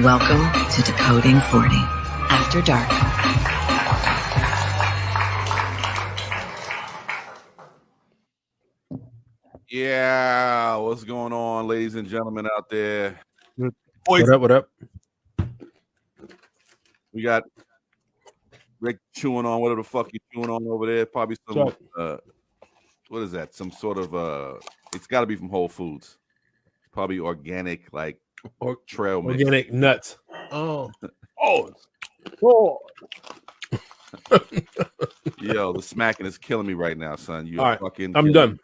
Welcome to Decoding 40 After Dark. Yeah, what's going on, ladies and gentlemen out there? What up? What up? We got Rick chewing on whatever the fuck you chewing on over there. Probably some what is that? Some sort of it's got to be from Whole Foods. Probably organic, like trail mix. Organic nuts. Oh. Yo, the smacking is killing me right now, son. You right, fucking. I'm done.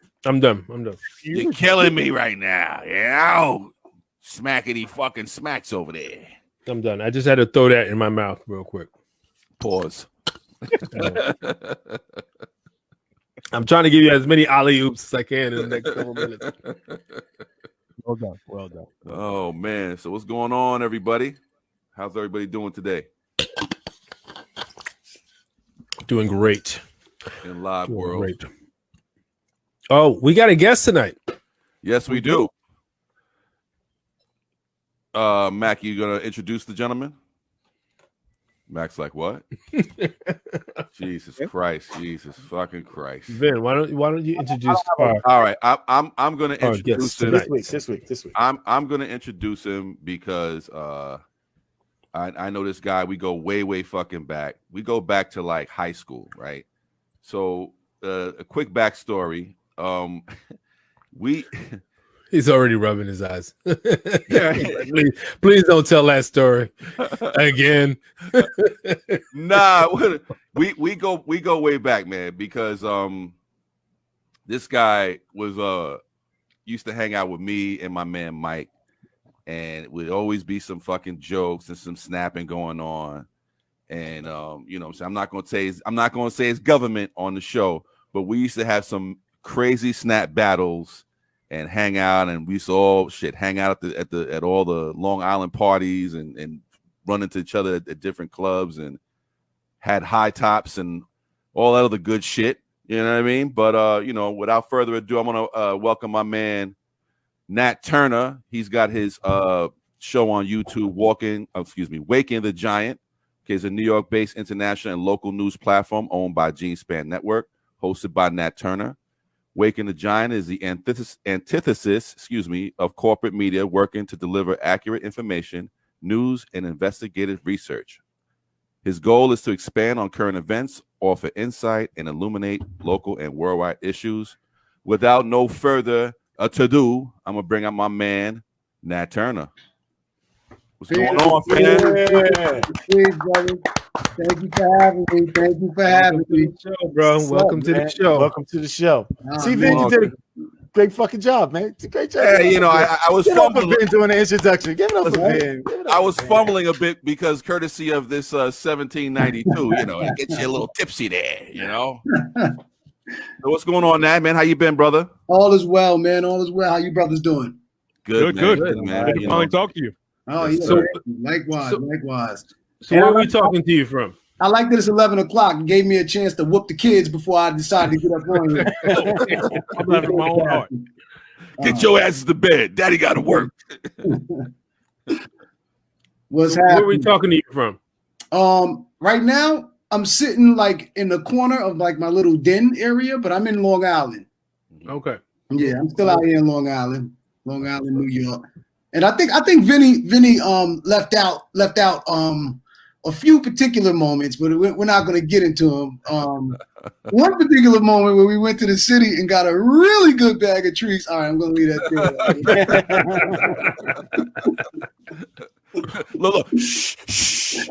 You're killing me right now. Yeah, smackety fucking smacks over there. I'm done. I just had to throw that in my mouth real quick. Pause. I'm trying to give you as many alley-oops as I can in the next couple minutes. Well done. Oh man, so what's going on, everybody? How's everybody doing today? Doing great. In live world. Great. Oh, we got a guest tonight. Yes, we do. Mac, you gonna introduce the gentleman? Mac's like, what? Jesus Christ, Jesus fucking Christ. Vin, why don't you introduce? All right, I'm gonna introduce him this week. I'm gonna introduce him because I know this guy. We go way fucking back. We go back to like high school, right? So a quick backstory. He's already rubbing his eyes. please don't tell that story again. Nah, we go way back, man, because this guy was used to hang out with me and my man Mike, and it would always be some fucking jokes and some snapping going on. And you know, so I'm not gonna say it's government on the show, but we used to have some crazy snap battles and hang out, and we used to all hang out at all the Long Island parties and run into each other at different clubs and had high tops and all that other good shit. You know what I mean? But you know, without further ado, I'm gonna welcome my man Nat Turner. He's got his show on YouTube, Waking the Giant. Okay, it's a New York-based international and local news platform owned by Gene Span Network, hosted by Nat Turner. Waking the Giant is the antithesis, of corporate media working to deliver accurate information, news, and investigative research. His goal is to expand on current events, offer insight, and illuminate local and worldwide issues. Without no further ado, I'm going to bring up my man, Nat Turner. What's going on, man? Hey, brother. Thank you for having me. Show, bro. Welcome to the show. Welcome to the show. See, Vin, you did a great fucking job, man. It's a great job. Yeah, you know, I was fumbling doing the introduction. Give it up for Vin. I was fumbling a bit because courtesy of this 1792, you know, it gets you a little tipsy there, you know. So what's going on, Nat, man? How you been, brother? All is well, man. All is well. How you brothers doing? Good, man. Good to finally talk to you. Oh, yeah. So, likewise. So where are we talking to you from? I like that it's 11 o'clock. It gave me a chance to whoop the kids before I decided to get up on here. I'm laughing my own heart. Get your asses to bed. Daddy got to work. What's happening? Where are we talking to you from? Right now, I'm sitting like in the corner of like my little den area, but I'm in Long Island. Okay. Yeah, I'm still out here in Long Island, New York. And I think Vinny left out a few particular moments, but we're not going to get into them. One particular moment where we went to the city and got a really good bag of treats. All right, I'm going to leave that there. Look. Shh.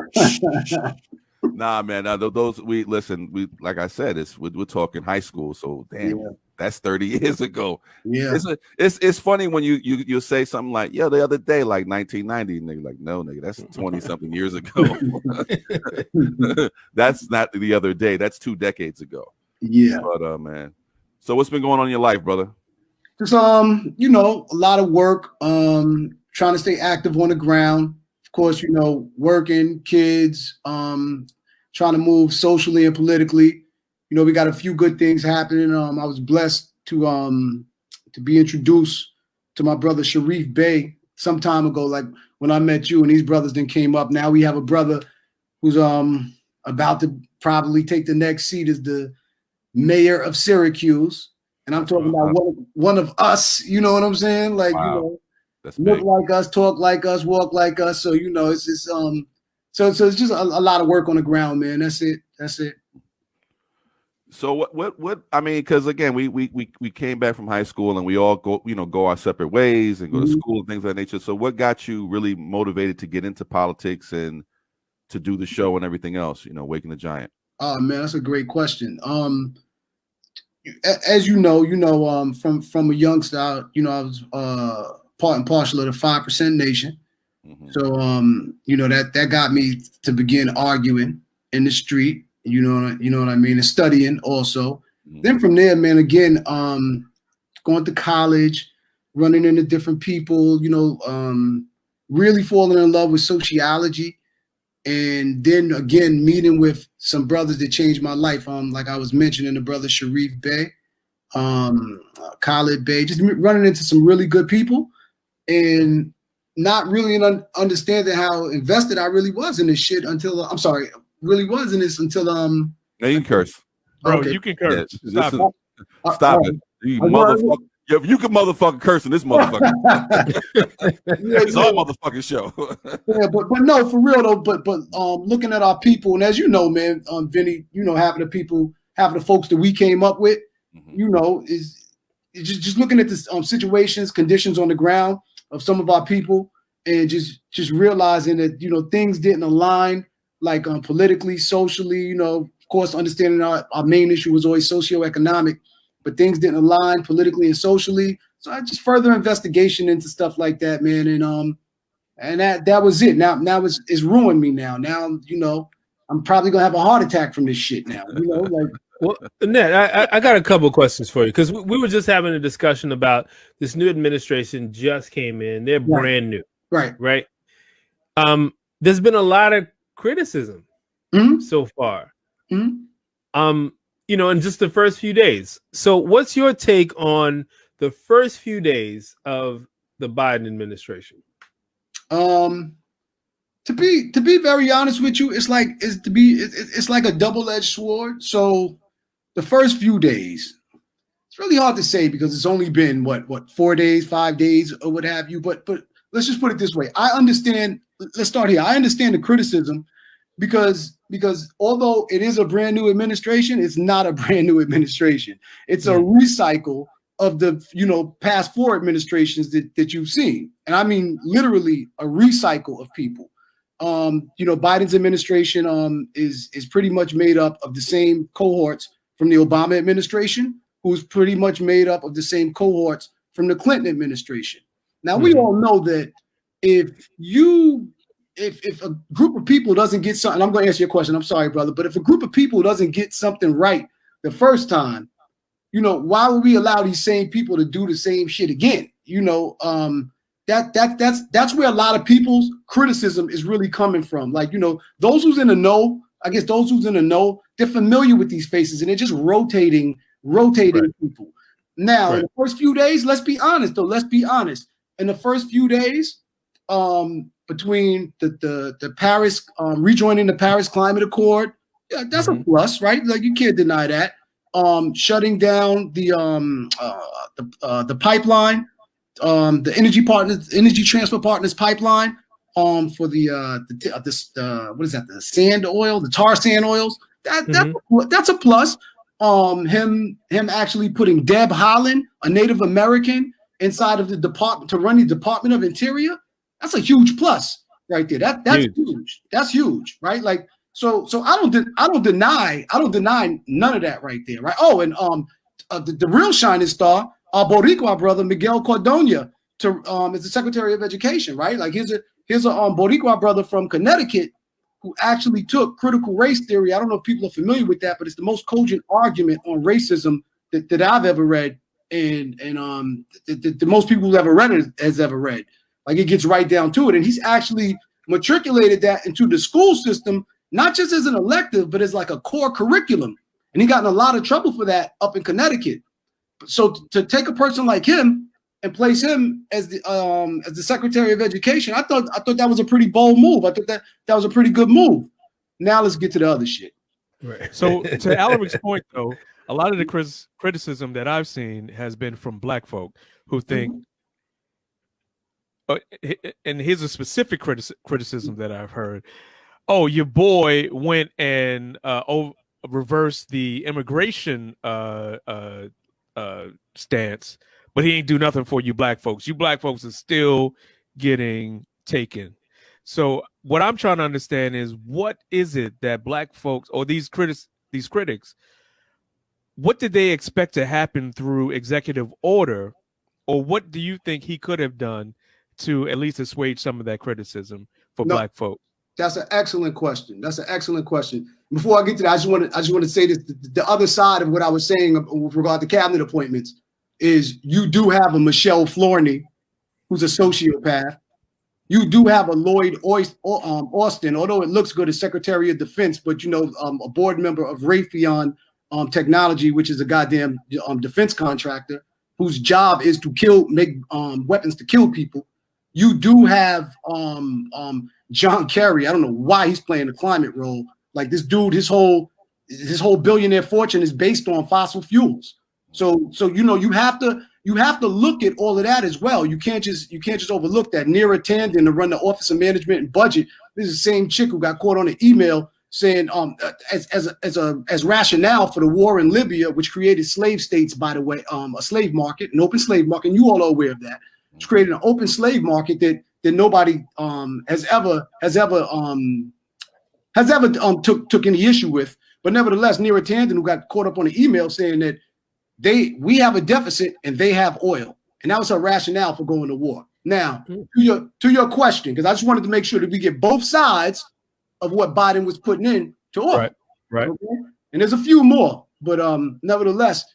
Nah, man. Those we like I said, we're talking high school, so damn. Yeah. That's 30 years ago. Yeah, it's funny when you say something like, "Yo, the other day, like 1990," and they're like, "No, nigga, that's 20 something years ago." That's not the other day. That's 2 decades ago. Yeah, but man. So what's been going on in your life, brother? Just you know, a lot of work. Trying to stay active on the ground. Of course, you know, working, kids. Trying to move socially and politically. You know, we got a few good things happening. I was blessed to be introduced to my brother Sharif Bey some time ago, like when I met you and these brothers then came up. Now we have a brother who's about to probably take the next seat as the mayor of Syracuse. And I'm talking about one of us, you know what I'm saying? Like, you know, look like us, talk like us, walk like us. So, you know, it's just so it's just a lot of work on the ground, man. That's it. So what I mean, because again, we came back from high school and we all go our separate ways and go to school and things of that nature. So what got you really motivated to get into politics and to do the show and everything else, you know, Waking the Giant? Oh man, that's a great question. As you know, from a youngster, you know, I was part and parcel of the 5% Nation. So you know, that got me to begin arguing in the street. You know what I mean, and studying also. Then from there, man, again, going to college, running into different people, you know, really falling in love with sociology. And then again, meeting with some brothers that changed my life. Like I was mentioning, the brother Sharif Bey, Khalid Bey, just running into some really good people and not really understanding how invested I really was in this shit until really was in this until Now you can curse. Bro, okay. You can curse. Yeah, stop it. You motherfucker. If you can motherfucking curse in this motherfucker. It's our motherfucking show. Yeah, but no, for real though. But looking at our people, and as you know, man, Vinny, you know, having the folks that we came up with, you know, is just looking at the situations, conditions on the ground of some of our people, and just realizing that, you know, things didn't align, like politically, socially, you know, of course, understanding our main issue was always socioeconomic. But things didn't align politically and socially. So I just further investigation into stuff like that, man. And that was it. Now it's ruined me now. Now, you know, I'm probably gonna have a heart attack from this shit now. You know, like well, Ned, I got a couple of questions for you because we were just having a discussion about this new administration just came in. They're brand new. Right. There's been a lot of criticism so far. You know, in just the first few days. So what's your take on the first few days of the Biden administration? To be very honest with you, it's like a double-edged sword. So the first few days, it's really hard to say because it's only been what 4 days, 5 days, or what have you. But let's just put it this way. I understand. Let's start here. I understand the criticism because although it is a brand new administration, it's not a brand new administration. It's a recycle of the, you know, past 4 administrations that you've seen. And I mean, literally a recycle of people. You know, Biden's administration is pretty much made up of the same cohorts from the Obama administration, who's pretty much made up of the same cohorts from the Clinton administration. Now, we all know that if a group of people doesn't get something, I'm going to answer your question. I'm sorry, brother. But if a group of people doesn't get something right the first time, you know, why would we allow these same people to do the same shit again? You know, that's where a lot of people's criticism is really coming from. Like, you know, those who's in the know, I guess those who's in the know, they're familiar with these faces and they're just rotating people. Now, in the first few days, let's be honest, though. Let's be honest. In the first few days, between the Paris rejoining the Paris Climate Accord, yeah, that's a plus, right? Like you can't deny that. Shutting down the pipeline, the energy transfer partners pipeline, for the what is that? The sand oil, the tar sand oils. That's a plus. Him actually putting Deb Haaland, a Native American, inside of the department to run the Department of Interior. That's a huge plus right there. That's huge. That's huge, right? Like so I don't deny none of that right there, right? Oh, and the real shining star, our Boricua brother Miguel Cordona, is the Secretary of Education, right? Like here's a Boricua brother from Connecticut who actually took critical race theory. I don't know if people are familiar with that, but it's the most cogent argument on racism that I've ever read, and the most people who ever read it has ever read. Like it gets right down to it. And he's actually matriculated that into the school system, not just as an elective, but as like a core curriculum. And he got in a lot of trouble for that up in Connecticut. So to take a person like him and place him as the Secretary of Education, I thought that was a pretty bold move. I thought that was a pretty good move. Now let's get to the other shit. Right. So to Alaric's point, though, a lot of the criticism that I've seen has been from Black folk who think, and here's a specific criticism that I've heard. Oh, your boy went and reversed the immigration stance, but he ain't do nothing for you Black folks. You Black folks are still getting taken. So what I'm trying to understand is, what is it that Black folks or these critics, what did they expect to happen through executive order, or what do you think he could have done to at least assuage some of that criticism for Black folks? That's an excellent question. Before I get to that, I just want to say this: the other side of what I was saying with regard to cabinet appointments is, you do have a Michelle Flourney, who's a sociopath. You do have a Lloyd Austin, although it looks good as Secretary of Defense, but a board member of Raytheon Technology, which is a goddamn defense contractor, whose job is to make weapons to kill people. You do have John Kerry. I don't know why he's playing the climate role. Like, this dude, his whole billionaire fortune is based on fossil fuels. So you have to look at all of that as well. You can't just overlook that. Neera Tanden, to run the Office of Management and Budget, this is the same chick who got caught on an email saying as rationale for the war in Libya, which created slave states, by the way, a slave market, an open slave market, and you all are aware of that. It's created an open slave market that nobody has ever took any issue with. But nevertheless, Neera Tanden, who got caught up on an email saying that we have a deficit and they have oil, and that was her rationale for going to war. Now, to your question, because I just wanted to make sure that we get both sides of what Biden was putting in to order. Right. Okay? And there's a few more, but nevertheless,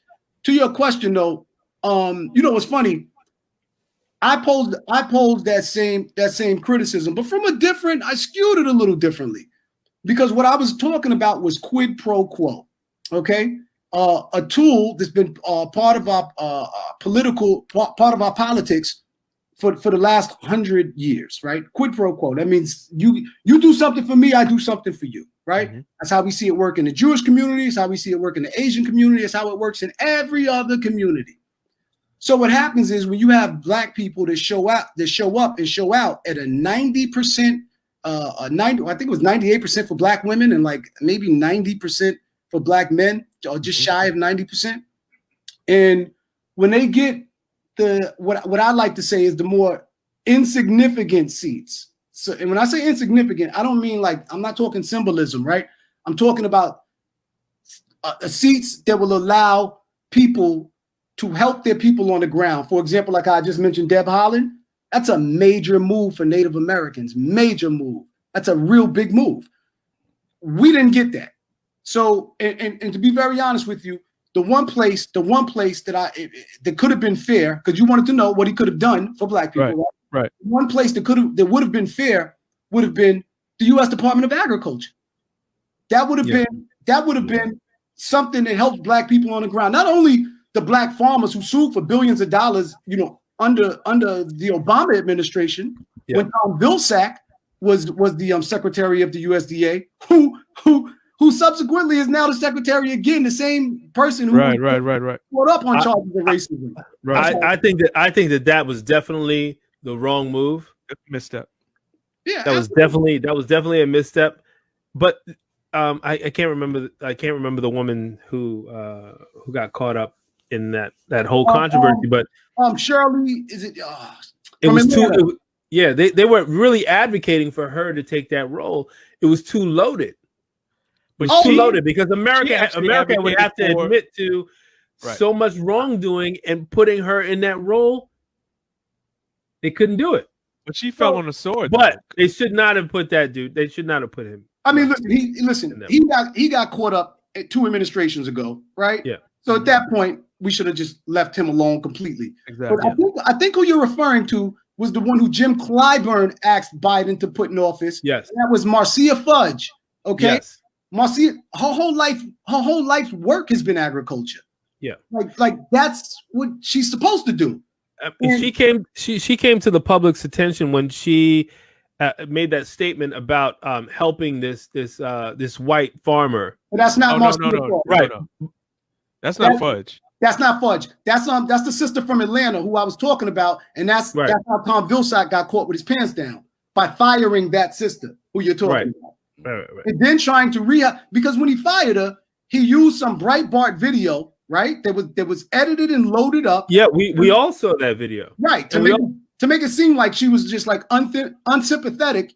to your question though, what's funny? I posed that same criticism, but from I skewed it a little differently, because what I was talking about was quid pro quo. Okay. A tool that's been part of our politics for the last 100 years, right? Quid pro quo. That means you do something for me, I do something for you, right? Mm-hmm. That's how we see it work in the Jewish community. It's how we see it work in the Asian community. It's how it works in every other community. So what happens is, when you have Black people that show up and show out at a 90%, I think it was 98% for Black women and like maybe 90% for Black men, or just shy of 90%. And when they get what I like to say is the more insignificant seats. So, and when I say insignificant, I don't mean like, I'm not talking symbolism, right? I'm talking about seats that will allow people to help their people on the ground. For example, like I just mentioned, Deb Haaland, that's a major move for Native Americans, major move. That's a real big move. We didn't get that. So, and to be very honest with you, the one place that could have been fair, because you wanted to know what he could have done for Black people, right? One place that would have been fair would have been the U.S. Department of Agriculture. That would have been something that helped Black people on the ground. Not only the Black farmers who sued for billions of dollars, under the Obama administration, when Tom Vilsack was the secretary of the USDA, who subsequently is now the secretary again, the same person who right. brought up on charges of racism. Right. I think that was definitely the wrong move. Misstep. Yeah, that was definitely a misstep. But I can't remember the woman who got caught up in that whole controversy. But Shirley, is it? It was too. They were really advocating for her to take that role. It was too loaded. But too loaded because America would have to admit to so much wrongdoing, and putting her in that role, they couldn't do it. But she fell on the sword. But they should not have put that dude. They should not have put him. I mean, listen. He got caught up 2 administrations ago, right? Yeah. So at that point, we should have just left him alone completely. Exactly. But I think who you're referring to was the one who Jim Clyburn asked Biden to put in office. Yes. And that was Marcia Fudge. Okay. Yes. Marcia, her whole life's work has been agriculture. Yeah. Like that's what she's supposed to do. She came to the public's attention when she made that statement about helping this white farmer. But that's not no, right. No. That's not Fudge. That's not Fudge. That's the sister from Atlanta who I was talking about, and that's how Tom Vilsack got caught with his pants down by firing that sister who you're talking about. Right. And then trying to rehab, because when he fired her, he used some Breitbart video, right? That was edited and loaded up. Yeah, we all saw that video. Right. To make it seem like she was just like unsympathetic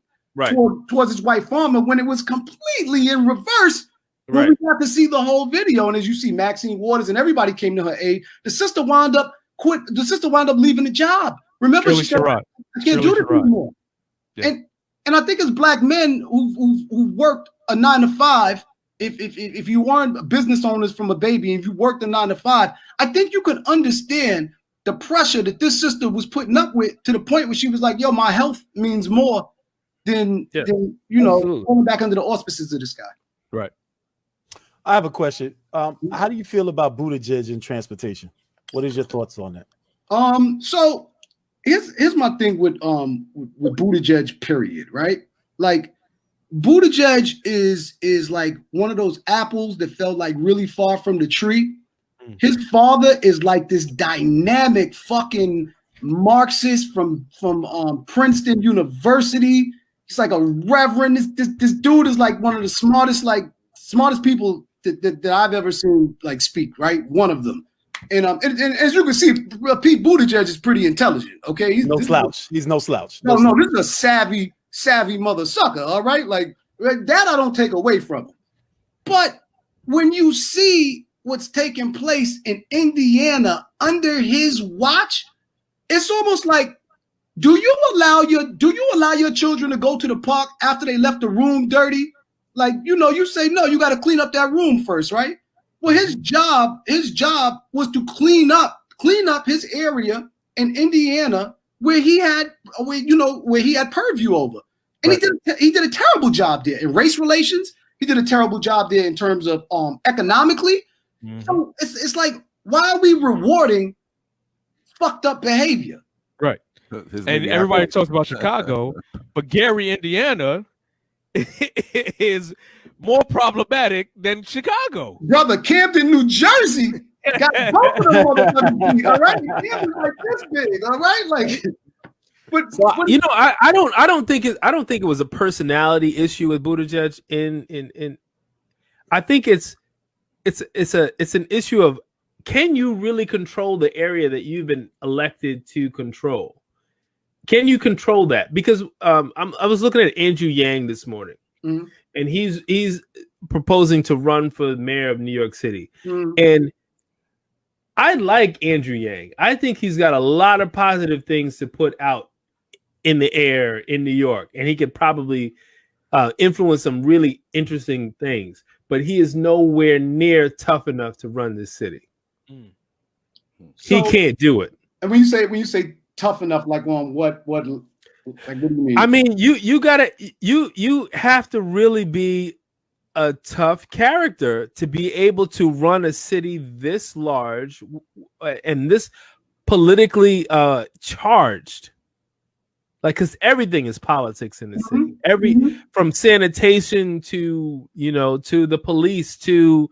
towards his white farmer, when it was completely in reverse. When we got to see the whole video, and as you see, Maxine Waters and everybody came to her aid. The sister wound up leaving the job. Remember, she said, "I can't do this anymore." Yeah. And I think as black men who worked a 9 to 5, if you weren't business owners from a baby and if you worked a 9 to 5, I think you could understand the pressure that this sister was putting up with, to the point where she was like, "Yo, my health means more than going back under the auspices of this guy." Right. I have a question. How do you feel about Buttigieg in transportation? What is your thoughts on that? So here's my thing with Buttigieg, period, right? Like, Buttigieg is like one of those apples that fell like really far from the tree. His father is like this dynamic fucking Marxist from Princeton University. He's like a reverend. This dude is like one of the smartest people that I've ever seen like speak, right? One of them. And as you can see, Pete Buttigieg is pretty intelligent. Okay, he's no slouch. This is a savvy mother sucker. All right, like that I don't take away from him. But when you see what's taking place in Indiana under his watch, it's almost like, do you allow your children to go to the park after they left the room dirty? Like, you say, no, you got to clean up that room first, right? Well, his job was to clean up his area in Indiana where he had purview over. And he did a terrible job there in race relations. He did a terrible job there in terms of economically. Mm-hmm. So it's like, why are we rewarding fucked up behavior? Right. And everybody talks about Chicago, but Gary, Indiana is more problematic than Chicago. Brother, Camden, New Jersey got both of them on the feet, all right? Camden's like this big, all right? Like, but I don't think it was a personality issue with Buttigieg. I think it's an issue of, can you really control the area that you've been elected to control? Can you control that? Because I was looking at Andrew Yang this morning, and he's proposing to run for mayor of New York City. And I like Andrew Yang. I think he's got a lot of positive things to put out in the air in New York, and he could probably influence some really interesting things. But he is nowhere near tough enough to run this city. He can't do it. And when you say tough enough, like on what like, what do you mean? I mean, you have to really be a tough character to be able to run a city this large and this politically charged. Like, because everything is politics in the city. From sanitation to to the police to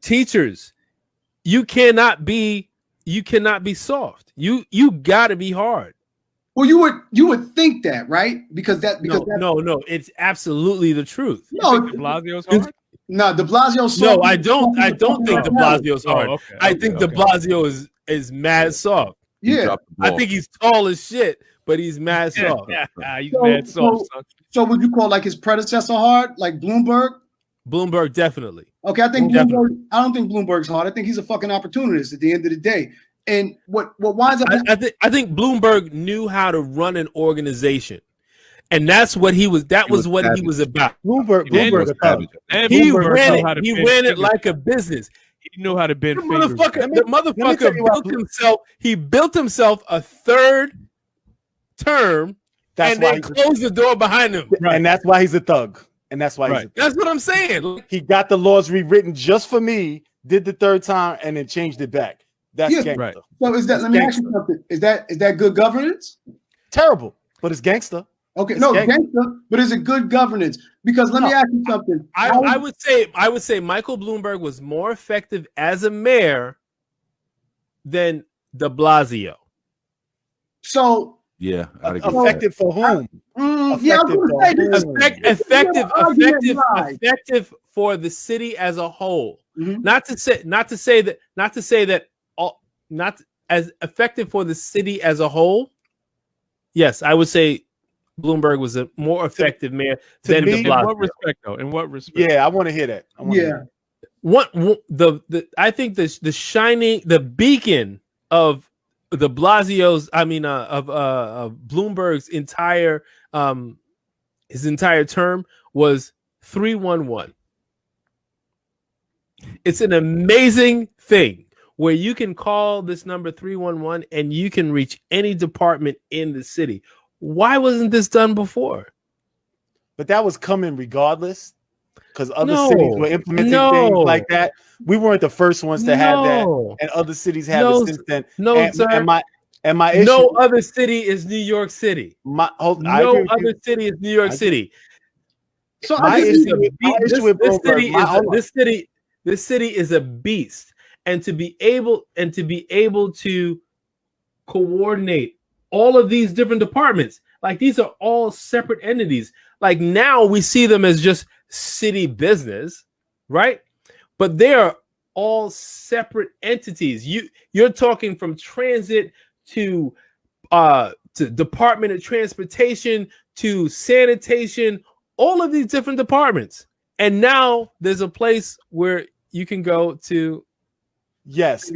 teachers. You cannot be soft. You got to be hard. Well, you would think that, right? Because no, it's absolutely the truth. No, De Blasio's hard. No, De Blasio's soft. No, I don't think De Blasio's hard. Okay, I think De Blasio is mad soft. Yeah, I think he's tall as shit, but he's mad soft. He's mad soft. So would you call like his predecessor hard, like Bloomberg? Bloomberg, definitely. Okay, I don't think Bloomberg's hard. I think he's a fucking opportunist at the end of the day. And what winds up, I think Bloomberg knew how to run an organization, and that's what he was. That was what he was about. Bloomberg he ran it like a business. He knew how to bend fingers. The motherfucker built himself a third term, and then closed the door behind him. Right. And that's why he's a thug. And that's why that's what I'm saying. He got the laws rewritten just for me, did the third time, and then changed it back. That's Yeah. gangster. Right. So is that? It's Let me ask gangster. you something. Is that good governance? Terrible, but it's gangster. Okay, It's no, gangster. gangster, but is it good governance? Because let me ask you something. I would say Michael Bloomberg was more effective as a mayor than de Blasio. So Yeah, I'd agree with Effective for whom? yeah, I'm gonna say this. Effective for the city as a whole. Mhm. Not to say that all, not as effective for the city as a whole. Yes, I would say Bloomberg was a more effective mayor than de me, Blasio. In what respect, though? In what respect? Yeah, I want to hear that. I think the beacon of de Blasio's, of Bloomberg's entire his entire term was 311. It's an amazing thing where you can call this number 311 and you can reach any department in the city. Why wasn't this done before? But that was coming regardless, because other cities were implementing things like that. We weren't the first ones to have that, and other cities have it since then. And my issue, no other city is New York City. No other city is New York City. So this city is a beast, and to be able to coordinate all of these different departments, like these are all separate entities. Like now we see them as just city business, right? But they are all separate entities. You're talking from transit to Department of Transportation to sanitation, all of these different departments. And now there's a place where you can go to. Yes,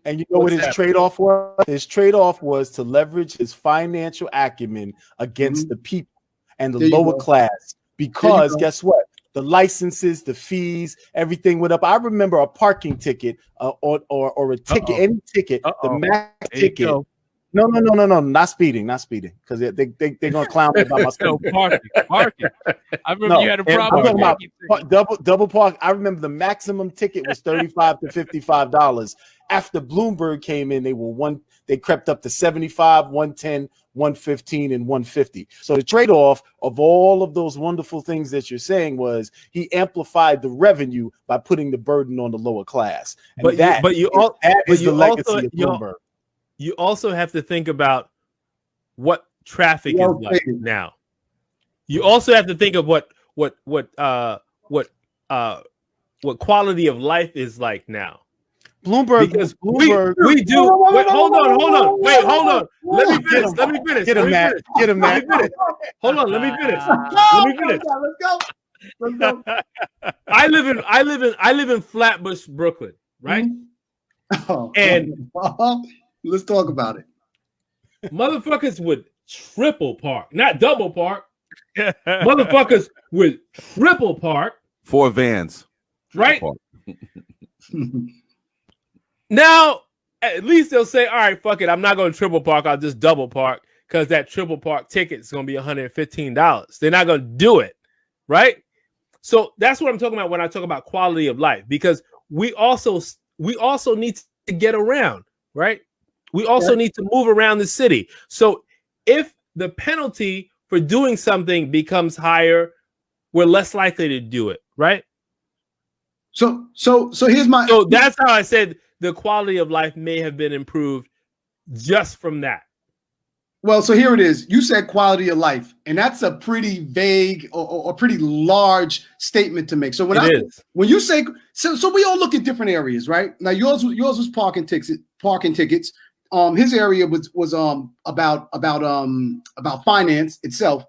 and you know what his trade-off was? His trade-off was to leverage his financial acumen against the people and the lower class. Because guess what? The licenses, the fees, everything went up. I remember a parking ticket or a ticket, any ticket, the max ticket. No, not speeding, because they're gonna clown me about my speeding. Parking. I remember you had a problem. Double park. I remember the maximum ticket was $35 to $55. After Bloomberg came in, they crept up to $75, $110, $115, and $150. So the trade-off of all of those wonderful things that you're saying was he amplified the revenue by putting the burden on the lower class. And that is the legacy of Bloomberg. You also have to think about what traffic is like now. You also have to think of what quality of life is like now. Bloomberg, because we do. Wait, hold on. Wait, hold on. Let me finish. Get him, Matt. Hold on. Let me finish. Let's go. I live in Flatbush, Brooklyn, right? And let's talk about it. Motherfuckers would triple park, not double park. Motherfuckers would triple park. 4 vans. Right? Now, at least they'll say, all right, fuck it. I'm not going to triple park. I'll just double park because that triple park ticket is going to be $115. They're not going to do it. Right? So that's what I'm talking about when I talk about quality of life, because we also need to get around, right? We also need to move around the city. So if the penalty for doing something becomes higher, we're less likely to do it, right? So here's my. So that's how I said the quality of life may have been improved just from that. Well, so here it is. You said quality of life, and that's a pretty vague or pretty large statement to make. So when you say so we all look at different areas, right? Now yours was parking tickets. His area was about finance itself.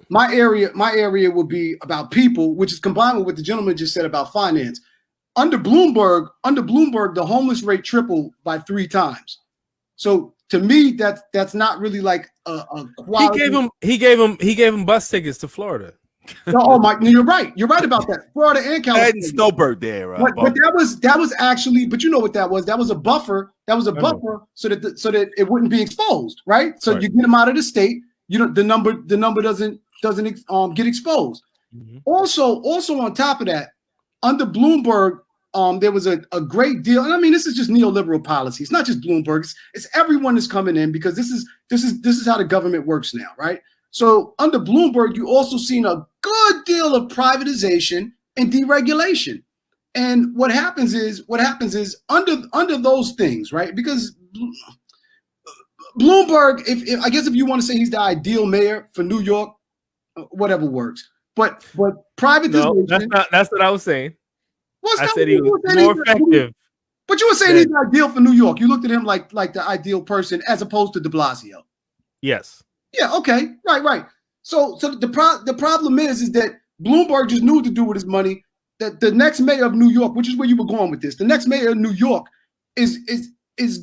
My area would be about people, which is combined with what the gentleman just said about finance. Under Bloomberg, the homeless rate tripled by 3 times. So to me, that's not really like a quality. He gave him bus tickets to Florida. No, you're right. You're right about that. Florida and California. Snowbird there, but that was actually. But you know what that was? That was a buffer. That was a buffer so that it wouldn't be exposed, right? So you get them out of the state. The number doesn't get exposed. Mm-hmm. Also on top of that, under Bloomberg, There was a great deal, and I mean, this is just neoliberal policy. It's not just Bloomberg. It's everyone that's coming in, because this is how the government works now, right? So under Bloomberg, you also seen a good deal of privatization and deregulation. And what happens is under those things, right? Because Bloomberg, if I guess if you want to say he's the ideal mayor for New York, whatever works. But privatization. No, that's what I was saying. I said he was more effective. But you were saying he's ideal for New York. You looked at him like the ideal person as opposed to de Blasio. Yes. Yeah. Okay. Right. So the problem is that Bloomberg just knew what to do with his money. That the next mayor of New York, which is where you were going with this, the next mayor of New York is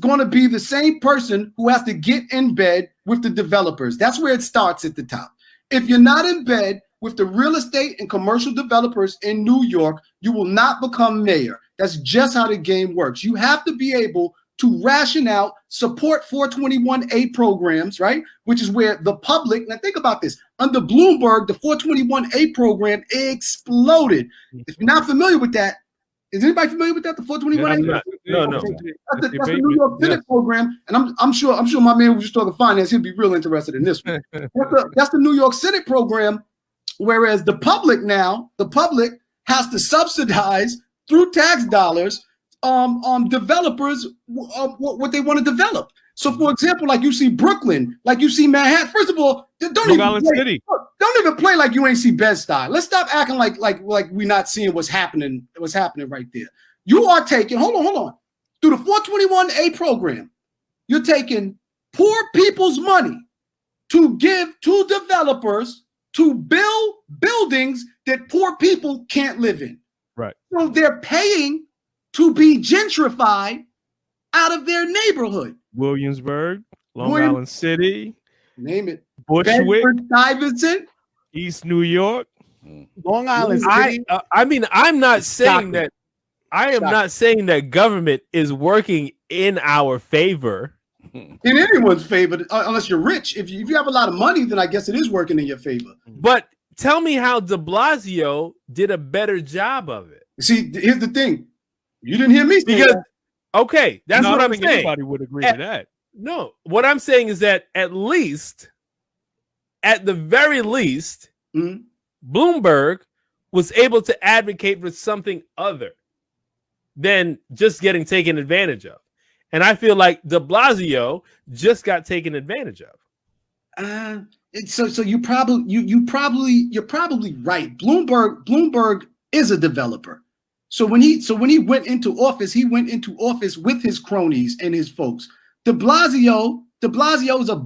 going to be the same person who has to get in bed with the developers. That's where it starts at the top. If you're not in bed with the real estate and commercial developers in New York, you will not become mayor. That's just how the game works. You have to be able to ration out, support 421A programs, right? Which is where the public, now think about this, under Bloomberg, the 421A program exploded. If you're not familiar with that, is anybody familiar with that, the 421A? No. That's the New York Senate program, and I'm sure my man who just talking finance, he'll be real interested in this one. That's the New York Senate program, whereas the public has to subsidize through tax dollars developers what they want to develop. So, for example, like you see Brooklyn, like you see Manhattan. First of all, don't even play like you ain't see Bed-Stuy. Let's stop acting like we're not seeing what's happening right there. You are taking hold on through the 421A program. You're taking poor people's money to give to developers to build buildings that poor people can't live in. Right. So they're paying to be gentrified out of their neighborhood. Williamsburg, Long Island City, name it. Bushwick, Stuyvesant, East New York, Long Island City. I'm not saying that. I am not saying that government is working in our favor. In anyone's favor, unless you're rich. If you have a lot of money, then I guess it is working in your favor. But tell me how de Blasio did a better job of it. See, here's the thing. You didn't hear me say that. Okay, that's what I'm saying. Anybody would agree to that. No, what I'm saying is that at the very least, Bloomberg was able to advocate for something other than just getting taken advantage of. And I feel like de Blasio just got taken advantage of. So you're probably right. Bloomberg is a developer. So when he went into office, with his cronies and his folks. De Blasio is a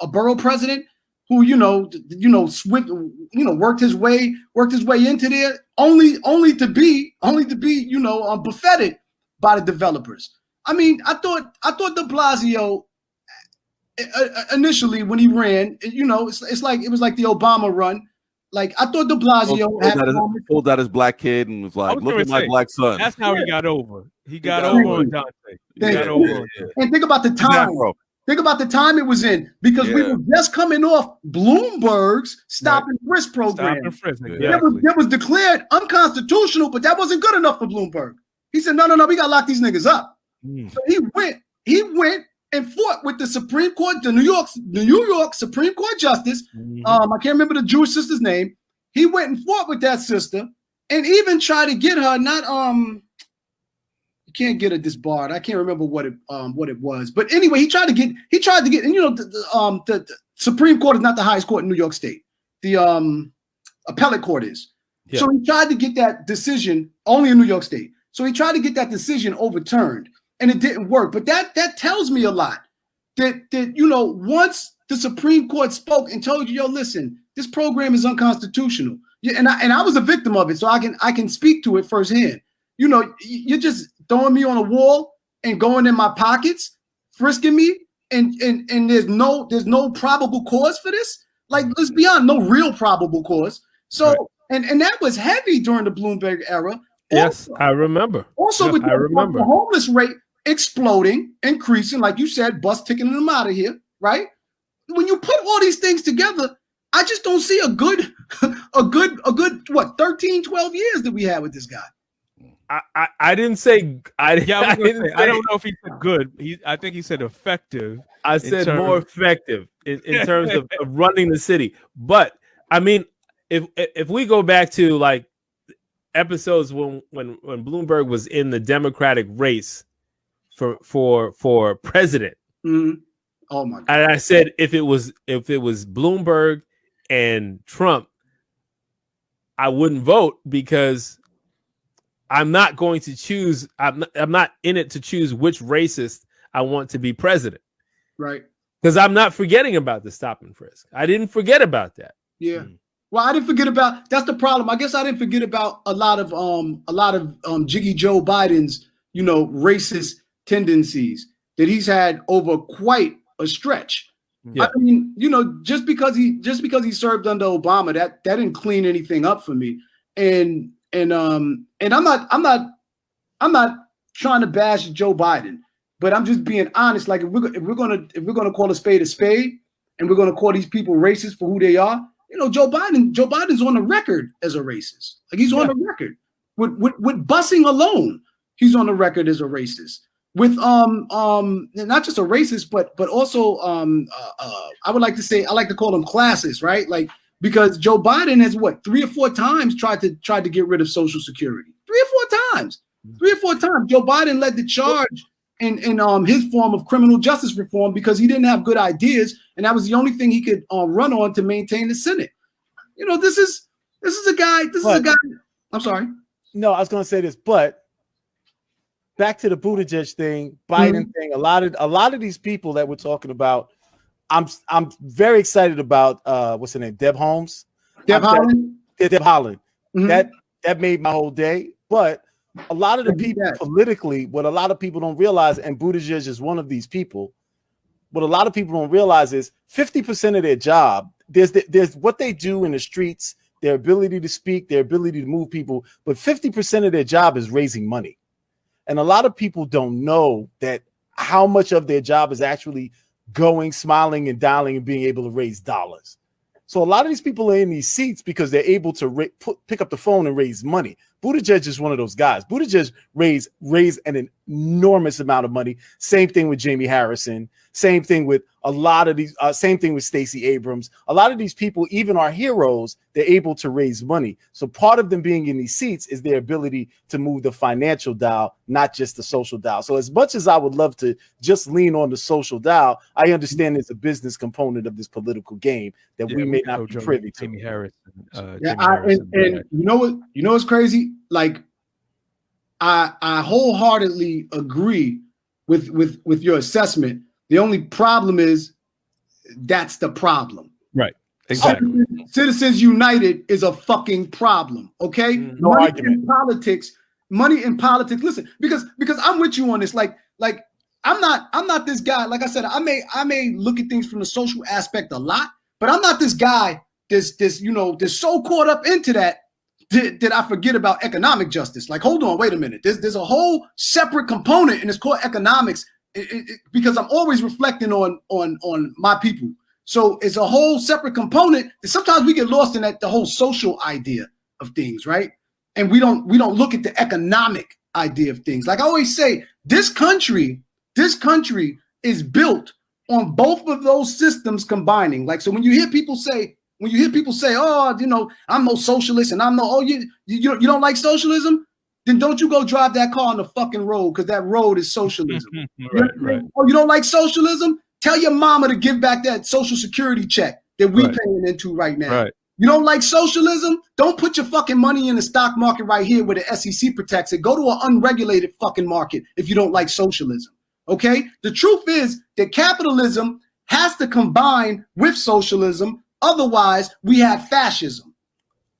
borough president who worked his way into there only to be buffeted by the developers. I mean, I thought de Blasio initially when he ran, it's like it was like the Obama run. Like I thought de Blasio pulled out his black kid and was like, "Look at my black son." That's how he got over. He got over on Dante. And think about the time. Think about the time it was in, because we were just coming off Bloomberg's stop and frisk program. Exactly. That was declared unconstitutional, but that wasn't good enough for Bloomberg. He said, no, we gotta lock these niggas up. So he went and fought with the Supreme Court, the New York Supreme Court Justice. I can't remember the Jewish sister's name. He went and fought with that sister and even tried to get her you can't get her disbarred. I can't remember what it was. But anyway, he tried to get, and the Supreme Court is not the highest court in New York State. The appellate court is. Yeah. So he tried to get that decision only in New York State. So he tried to get that decision overturned, and it didn't work. But that tells me a lot. That once the Supreme Court spoke and told you, yo, listen, this program is unconstitutional. Yeah, and I was a victim of it, so I can speak to it firsthand. You're just throwing me on a wall and going in my pockets, frisking me, and there's no probable cause for this. Like, let's be honest, no real probable cause. So and that was heavy during the Bloomberg era. Yes, I remember. Also, with the homeless rate exploding, increasing, like you said, bus ticking them out of here, right? When you put all these things together, I just don't see a good 13, 12 years that we had with this guy. I didn't say I didn't. Yeah, I, didn't say, I don't know if he said good. I think he said effective. I said more effective in terms of running the city. But I mean, if we go back to like episodes when Bloomberg was in the Democratic race for president, oh my God! And I said if it was Bloomberg and Trump, I wouldn't vote because I'm not going to choose. I'm not in it to choose which racist I want to be president. Right. Because I'm not forgetting about the stop and frisk. I didn't forget about that. Yeah. Well, I didn't forget about. That's the problem. I guess I didn't forget about a lot of Jiggy Joe Biden's, racist tendencies that he's had over quite a stretch. Yeah. I mean, just because he served under Obama, that didn't clean anything up for me. And I'm not trying to bash Joe Biden, but I'm just being honest. Like if we're gonna call a spade, and we're gonna call these people racist for who they are, Joe Biden's on the record as a racist. Like he's on the record with busing alone. He's on the record as a racist. With not just a racist, but also I would like to say I like to call them classist, right? Like because Joe Biden has 3 or 4 times tried to get rid of Social Security. 3 or 4 times. 3 or 4 times. Joe Biden led the charge in his form of criminal justice reform because he didn't have good ideas, and that was the only thing he could run on to maintain the Senate. This is a guy. This is a guy. I'm sorry. No, I was going to say this, but back to the Buttigieg thing, Biden thing. A lot of these people that we're talking about, I'm very excited about. What's her name? Deb Holmes. Deb Holland. Deb Holland. That made my whole day. But a lot of the people politically, what a lot of people don't realize, and Buttigieg is one of these people. What a lot of people don't realize is 50% of their job. There's what they do in the streets, their ability to speak, their ability to move people, but 50% of their job is raising money. And a lot of people don't know that how much of their job is actually going, smiling, and dialing and being able to raise dollars. So a lot of these people are in these seats because they're able to pick up the phone and raise money. Buttigieg is one of those guys. Buttigieg raised an enormous amount of money. Same thing with Jamie Harrison. Same thing with a lot of these. Same thing with Stacey Abrams. A lot of these people, even our heroes, they're able to raise money. So part of them being in these seats is their ability to move the financial dial, not just the social dial. So as much as I would love to just lean on the social dial, I understand there's a business component of this political game that we may not be privy to. Jamie Harrison. And you know what's crazy? Like I wholeheartedly agree with your assessment. The only problem is that's the problem. Right. Exactly. Citizens United is a fucking problem. Okay. No argument. Money in politics. Listen, because I'm with you on this. Like I'm not this guy. Like I said, I may look at things from the social aspect a lot, but I'm not this guy that's so caught up into that I forget about economic justice. Like, hold on, wait a minute. There's a whole separate component and it's called economics. Because I'm always reflecting on my people. So it's a whole separate component that sometimes we get lost in the whole social idea of things, right? And we don't look at the economic idea of things. Like I always say, this country is built on both of those systems combining. Like, so when you hear people say, oh, I'm no socialist and you don't like socialism, then don't you go drive that car on the fucking road because that road is socialism. Right. Oh, you don't like socialism? Tell your mama to give back that Social Security check that we're paying into right now. Right. You don't like socialism? Don't put your fucking money in the stock market right here where the SEC protects it. Go to an unregulated fucking market if you don't like socialism. Okay? The truth is that capitalism has to combine with socialism. Otherwise, we have fascism.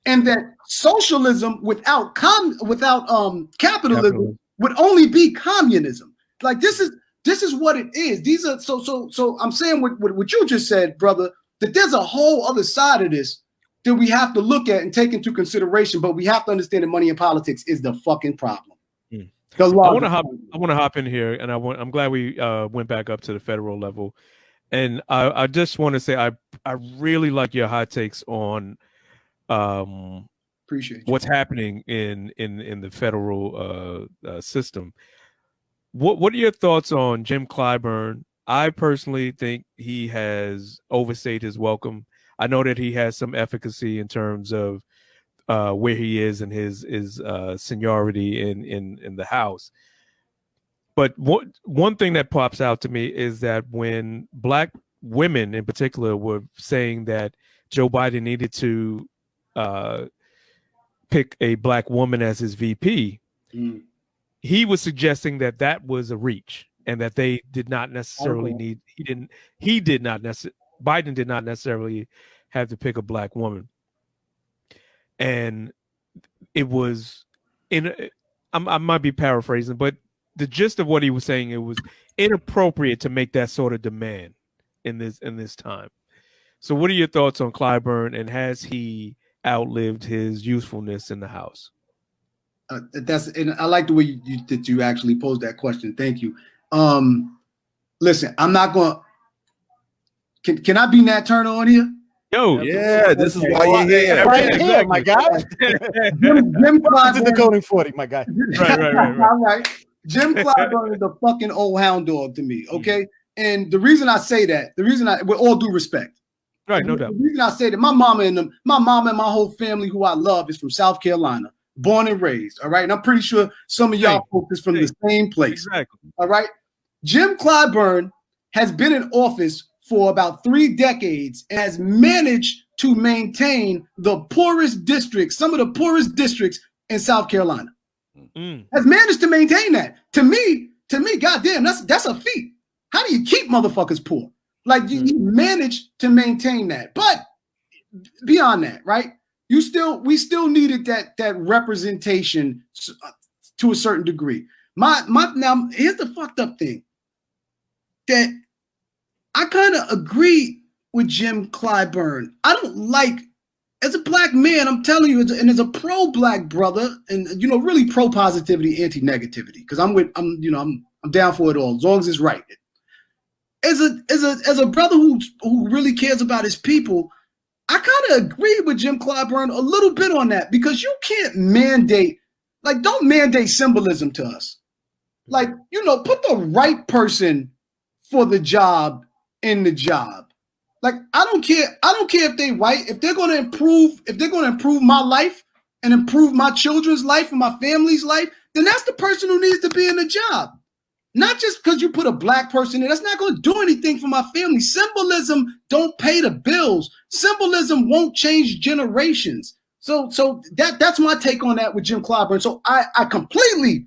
And that socialism without capitalism would only be communism. Like this is what it is. These are so I'm saying what you just said, brother, that there's a whole other side of this that we have to look at and take into consideration, but we have to understand that money in politics is the fucking problem. I want to hop in here, and I'm glad we went back up to the federal level, and I just want to say I really like your hot takes on Appreciate you. What's happening in the federal system. What are your thoughts on Jim Clyburn? I personally think he has overstayed his welcome. I know that he has some efficacy in terms of where he is and his seniority in the House. But one thing that pops out to me is that when Black women in particular were saying that Joe Biden needed to pick a Black woman as his VP, he was suggesting that that was a reach and that they did not necessarily need. Biden did not necessarily have to pick a Black woman, and it was I might be paraphrasing, but the gist of what he was saying, it was inappropriate to make that sort of demand in this time. So what are your thoughts on Clyburn, and has he outlived his usefulness in the House? And I like the way you actually posed that question. Thank you. Listen, I'm not going to, can I be Nat Turner on here? Yo, yeah, this is why you're here. Right here, my guy. Jim Clyburn, Decoding 40, my guy. Right. All right. Jim Clyburn is a fucking old hound dog to me, okay? And the reason I say that, with all due respect, right, no doubt. The reason I say that, my mama and my whole family, who I love, is from South Carolina, born and raised. All right, and I'm pretty sure some of y'all folks is from the same place. Exactly. All right. Jim Clyburn has been in office for about 3 decades and has managed to maintain the poorest districts, some of the poorest districts in South Carolina. Has managed to maintain that. To me, goddamn, that's a feat. How do you keep motherfuckers poor? Like you managed to maintain that. But beyond that, right? We still needed that representation to a certain degree. Now here's the fucked up thing. That I kind of agree with Jim Clyburn. I don't like, as a Black man, I'm telling you, and as a pro-Black brother, and really pro-positivity, anti-negativity, because I'm down for it all, as long as it's right. As a brother who really cares about his people, I kind of agree with Jim Clyburn a little bit on that, because you can't mandate, don't mandate symbolism to us. Put the right person for the job in the job. I don't care if they white. If they're going to improve my life and improve my children's life and my family's life, then that's the person who needs to be in the job. Not just because you put a Black person in. That's not going to do anything for my family. Symbolism don't pay the bills. Symbolism won't change generations. So that's my take on that with Jim Clyburn. So I completely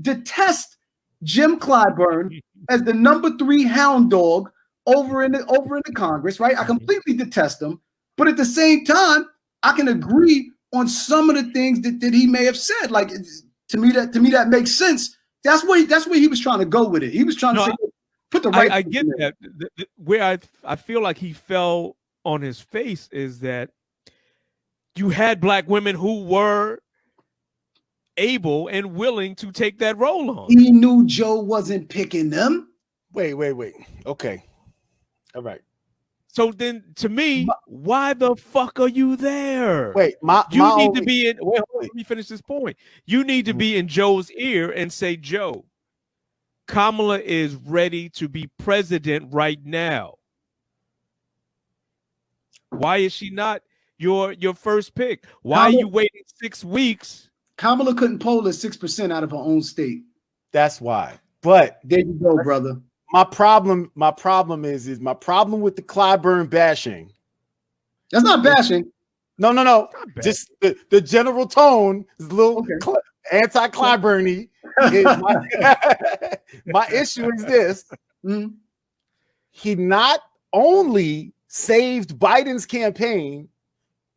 detest Jim Clyburn as the number 3 hound dog over in the Congress, right? I completely detest him, but at the same time, I can agree on some of the things that he may have said. To me, that makes sense. That's where he was trying to go with it. He was trying to say, put the right. I get that. Where I feel like he fell on his face is that you had Black women who were able and willing to take that role on. He knew Joe wasn't picking them. Wait. Okay. All right. So then, to me, why the fuck are you there? Wait, you need to be in. Wait, let me finish this point. You need to be in Joe's ear and say, Joe, Kamala is ready to be president right now. Why is she not your first pick? Why are you waiting 6 weeks? Kamala couldn't poll at 6% out of her own state. That's why. But there you go, brother. My problem is my problem with the Clyburn bashing. That's not bashing. No. Just the general tone is a little anti-Clyburn-y. My issue is this. He not only saved Biden's campaign,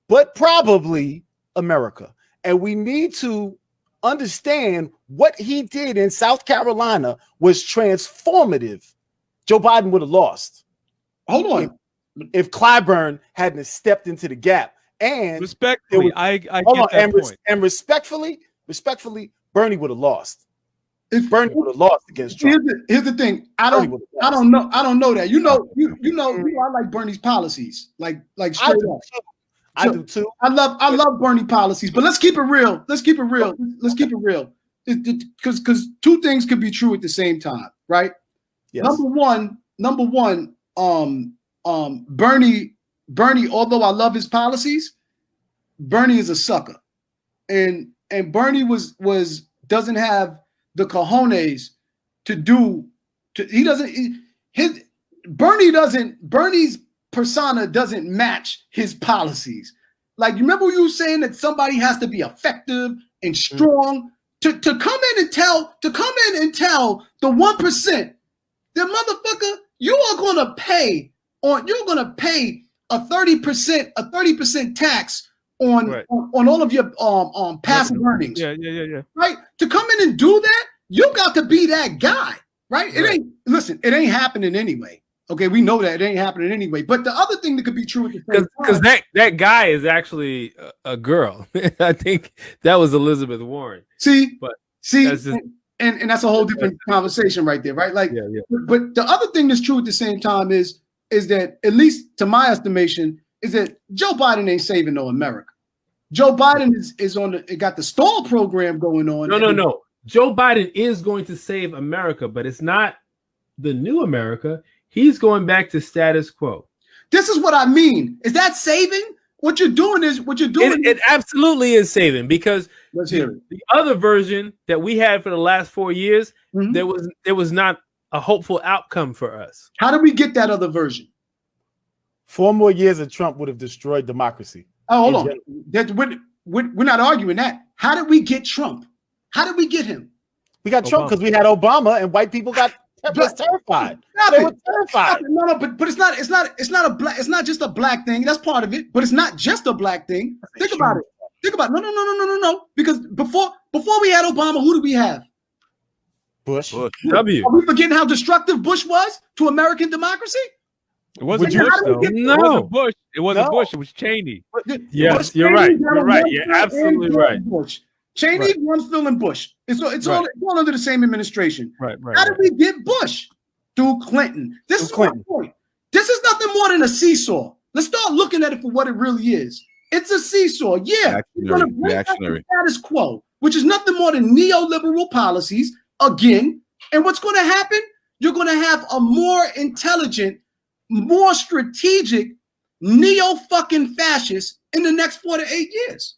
but probably America. And we need to understand what he did in South Carolina was transformative. Joe Biden would have lost. Hold on. If Clyburn hadn't stepped into the gap. And respectfully, I get that point. And respectfully, Bernie would have lost. If Bernie would have lost against Trump. Here's the thing. I don't know that. I like Bernie's policies. Like straight up. I do too. I love Bernie policies, but let's keep it real. Let's keep it real. Because two things could be true at the same time, right? Yes. Number one, Bernie, although I love his policies, Bernie is a sucker. And Bernie doesn't have the cojones to do Bernie's persona doesn't match his policies. Like, you remember you saying that somebody has to be effective and strong to come in and tell the 1%, the motherfucker, you're gonna pay a 30% tax on all of your passive earnings. Yeah. Right? To come in and do that, you got to be that guy, right? It ain't happening anyway. Okay, we know that it ain't happening anyway. But the other thing that could be true at the same time, because that guy is actually a girl. I think that was Elizabeth Warren. And that's a whole different Yeah. conversation right there, right? Like, Yeah. But the other thing that's true at the same time is that, at least to my estimation, is that Joe Biden ain't saving no America. Joe Biden is got the stall program going on. No. Joe Biden is going to save America, but it's not the new America. He's going back to status quo. This is what I mean. Is that saving? What you're doing. It absolutely is saving, because let's hear it. The other version that we had for the last 4 years, there was not a hopeful outcome for us. How did we get that other version? 4 more years of Trump would have destroyed democracy. Oh, hold on. We're not arguing that. How did we get Trump? How did we get him? We got Trump because we had Obama, and white people got terrified. They were terrified. No, but it's not just a black thing. That's part of it, but it's not just a black thing. Think about it. No. Because before we had Obama, who did we have? Bush. W. Are we forgetting how destructive Bush was to American democracy? It wasn't Bush, though. No. It wasn't Bush. It wasn't Bush. It was Cheney. Yes, Bush, you're Cheney, right. You're right. You're absolutely right. Bush. Cheney, Rumsfeld, and Bush. It's all under the same administration. Right. How did we get Bush? Through Clinton. This is my point. This is nothing more than a seesaw. Let's start looking at it for what it really is. It's a seesaw. Yeah, we're going to break up the status quo, which is nothing more than neoliberal policies again. And what's going to happen? You're going to have a more intelligent, more strategic neo-fucking fascist in the next 4 to 8 years.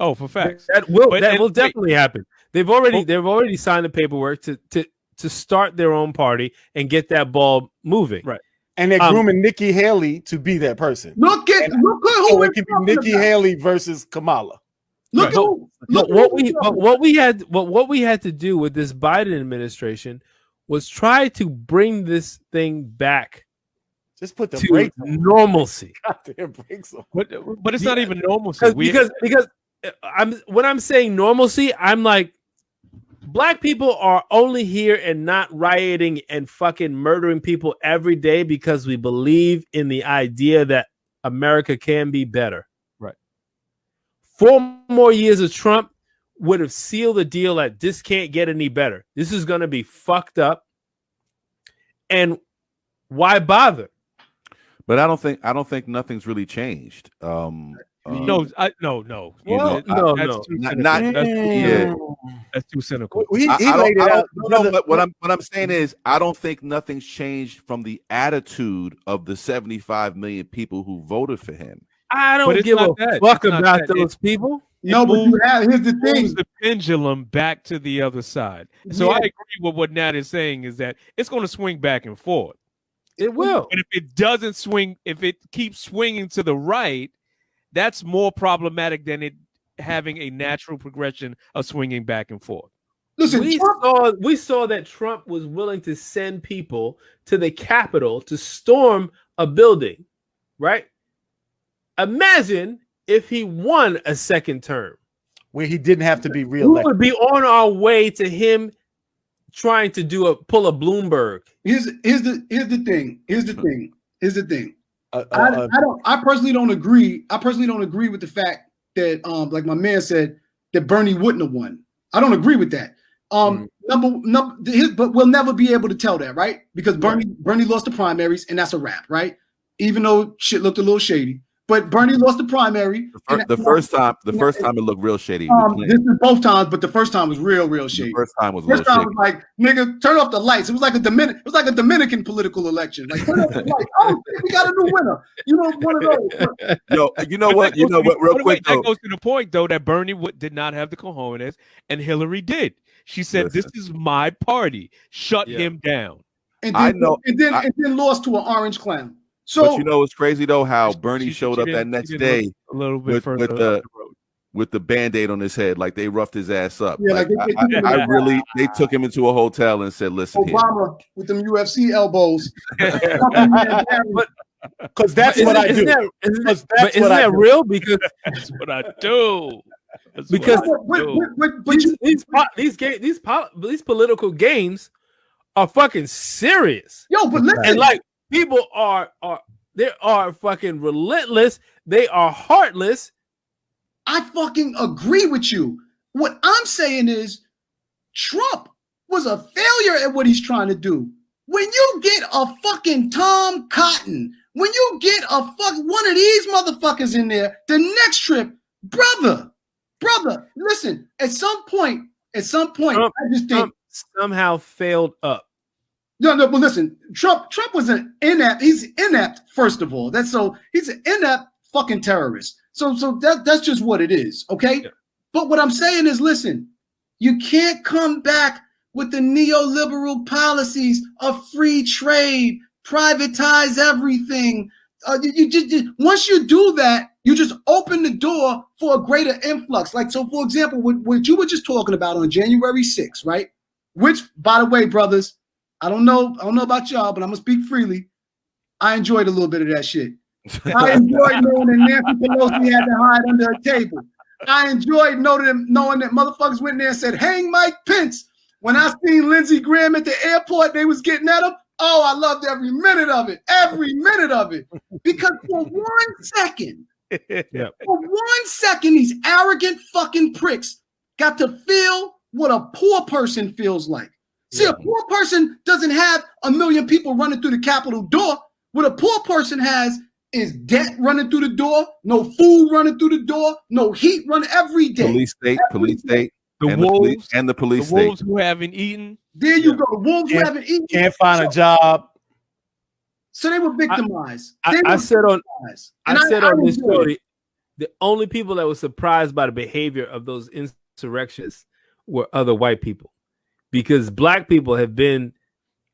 Oh, for facts. That will definitely happen. They've already signed the paperwork to start their own party and get that ball moving. Right. And they're grooming Nikki Haley to be that person. Look at who it can be Nikki Haley versus Kamala. What we had to do with this Biden administration was try to bring this thing back. Just put the to brakes on. Normalcy. Goddamn brakes on. But it's not even normalcy. Because when I'm saying normalcy, I'm like, black people are only here and not rioting and fucking murdering people every day because we believe in the idea that America can be better. Right. 4 more years of Trump would have sealed the deal that this can't get any better. This is going to be fucked up. And why bother? But I don't think nothing's really changed. No. Well, That's too cynical. But what I'm saying is, I don't think nothing's changed from the attitude of the 75 million people who voted for him. I don't give a fuck about those people. No, but here's the thing: moves the pendulum back to the other side. So I agree with what Nat is saying, is that it's going to swing back and forth. It will. But if it doesn't swing, if it keeps swinging to the right, that's more problematic than it having a natural progression of swinging back and forth. Listen, we saw that Trump was willing to send people to the Capitol to storm a building, right? Imagine if he won a second term, where he didn't have to be we reelected. would be on our way to him trying to pull a Bloomberg. Here's the thing. I personally don't agree. I personally don't agree with the fact that, like my man said, that Bernie wouldn't have won. I don't agree with that. But we'll never be able to tell that, right? Because Bernie lost the primaries, and that's a wrap, right? Even though shit looked a little shady. but Bernie lost the primary. The first time it looked real shady. This is both times, but the first time was real shady. The first time was was like, nigga, turn off the lights. It was like a Dominican political election. Like, turn off the lights. Oh, we got a new winner. You know, one of those. Yo, you know what? Real quick, that goes to the point though that Bernie did not have the cojones, and Hillary did. She said, "This is my party. Shut him down." And then, I know, and then lost to an orange clown. So, but you know what's crazy though? How Bernie showed up that next day a little bit further with the Band-Aid on his head, like they roughed his ass up. Yeah, they took him into a hotel and said, "Listen, Obama with them UFC elbows." Because that's what I do. Isn't that real? Because that's what I do. Because these political games are fucking serious. Yo, but listen, and like people are fucking relentless. They are heartless. I fucking agree with you. What I'm saying is Trump was a failure at what he's trying to do. When you get a fucking Tom Cotton, when you get one of these motherfuckers in there, the next trip, brother, listen, at some point, I just think Trump somehow failed up. No, but listen, Trump was an inept. He's inept, first of all. He's an inept fucking terrorist. So that's just what it is, okay? Yeah. But what I'm saying is, listen, you can't come back with the neoliberal policies of free trade, privatize everything. Once you do that, you just open the door for a greater influx. Like, so for example, what you were just talking about on January 6th, right? Which, by the way, brothers, I don't know about y'all, but I'm gonna speak freely. I enjoyed a little bit of that shit. I enjoyed knowing that Nancy Pelosi had to hide under a table. I enjoyed knowing that motherfuckers went there and said, "Hang Mike Pence." When I seen Lindsey Graham at the airport, they was getting at him. Oh, I loved every minute of it. Because for 1 second, these arrogant fucking pricks got to feel what a poor person feels like. See, a poor person doesn't have a million people running through the Capitol door. What a poor person has is debt running through the door, no food running through the door, no heat running every day. Police state. The wolves who haven't eaten. There you go. The wolves who haven't eaten. Can't find a job. So they were victimized. I said on this story, the only people that were surprised by the behavior of those insurrectionists were other white people, because black people have been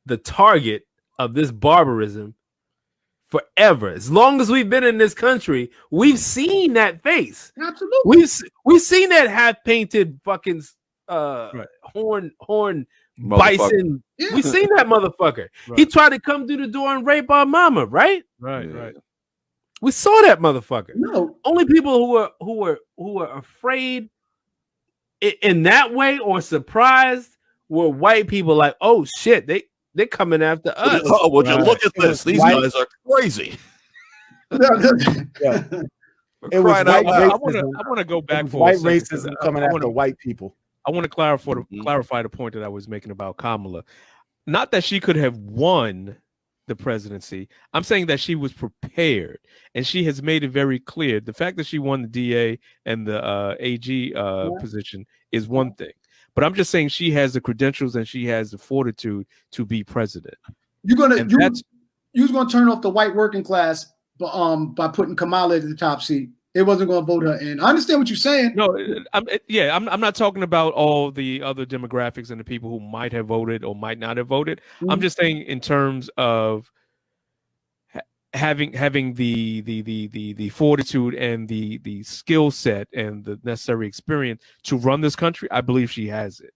the target of this barbarism forever. As long as we've been in this country, we've seen that face. Absolutely. We've seen that half-painted fucking horn bison. Yeah. We've seen that motherfucker. Right. He tried to come through the door and rape our mama, right? Right. We saw that motherfucker. No. Only people who were afraid in that way or surprised were white people. Like, oh shit, they're coming after us. Oh, would you look at this? These guys are crazy. It was white racism. I want to go back for white racism coming after white people. I want to clarify the point that I was making about Kamala. Not that she could have won the presidency. I'm saying that she was prepared, and she has made it very clear. The fact that she won the DA and the AG position is one thing. But I'm just saying she has the credentials and she has the fortitude to be president. You was gonna turn off the white working class by putting Kamala at the top seat. It wasn't gonna vote her in. I understand what you're saying. No, I'm not talking about all the other demographics and the people who might have voted or might not have voted. Mm-hmm. I'm just saying in terms of having the fortitude and the skill set and the necessary experience to run this country. I believe she has it.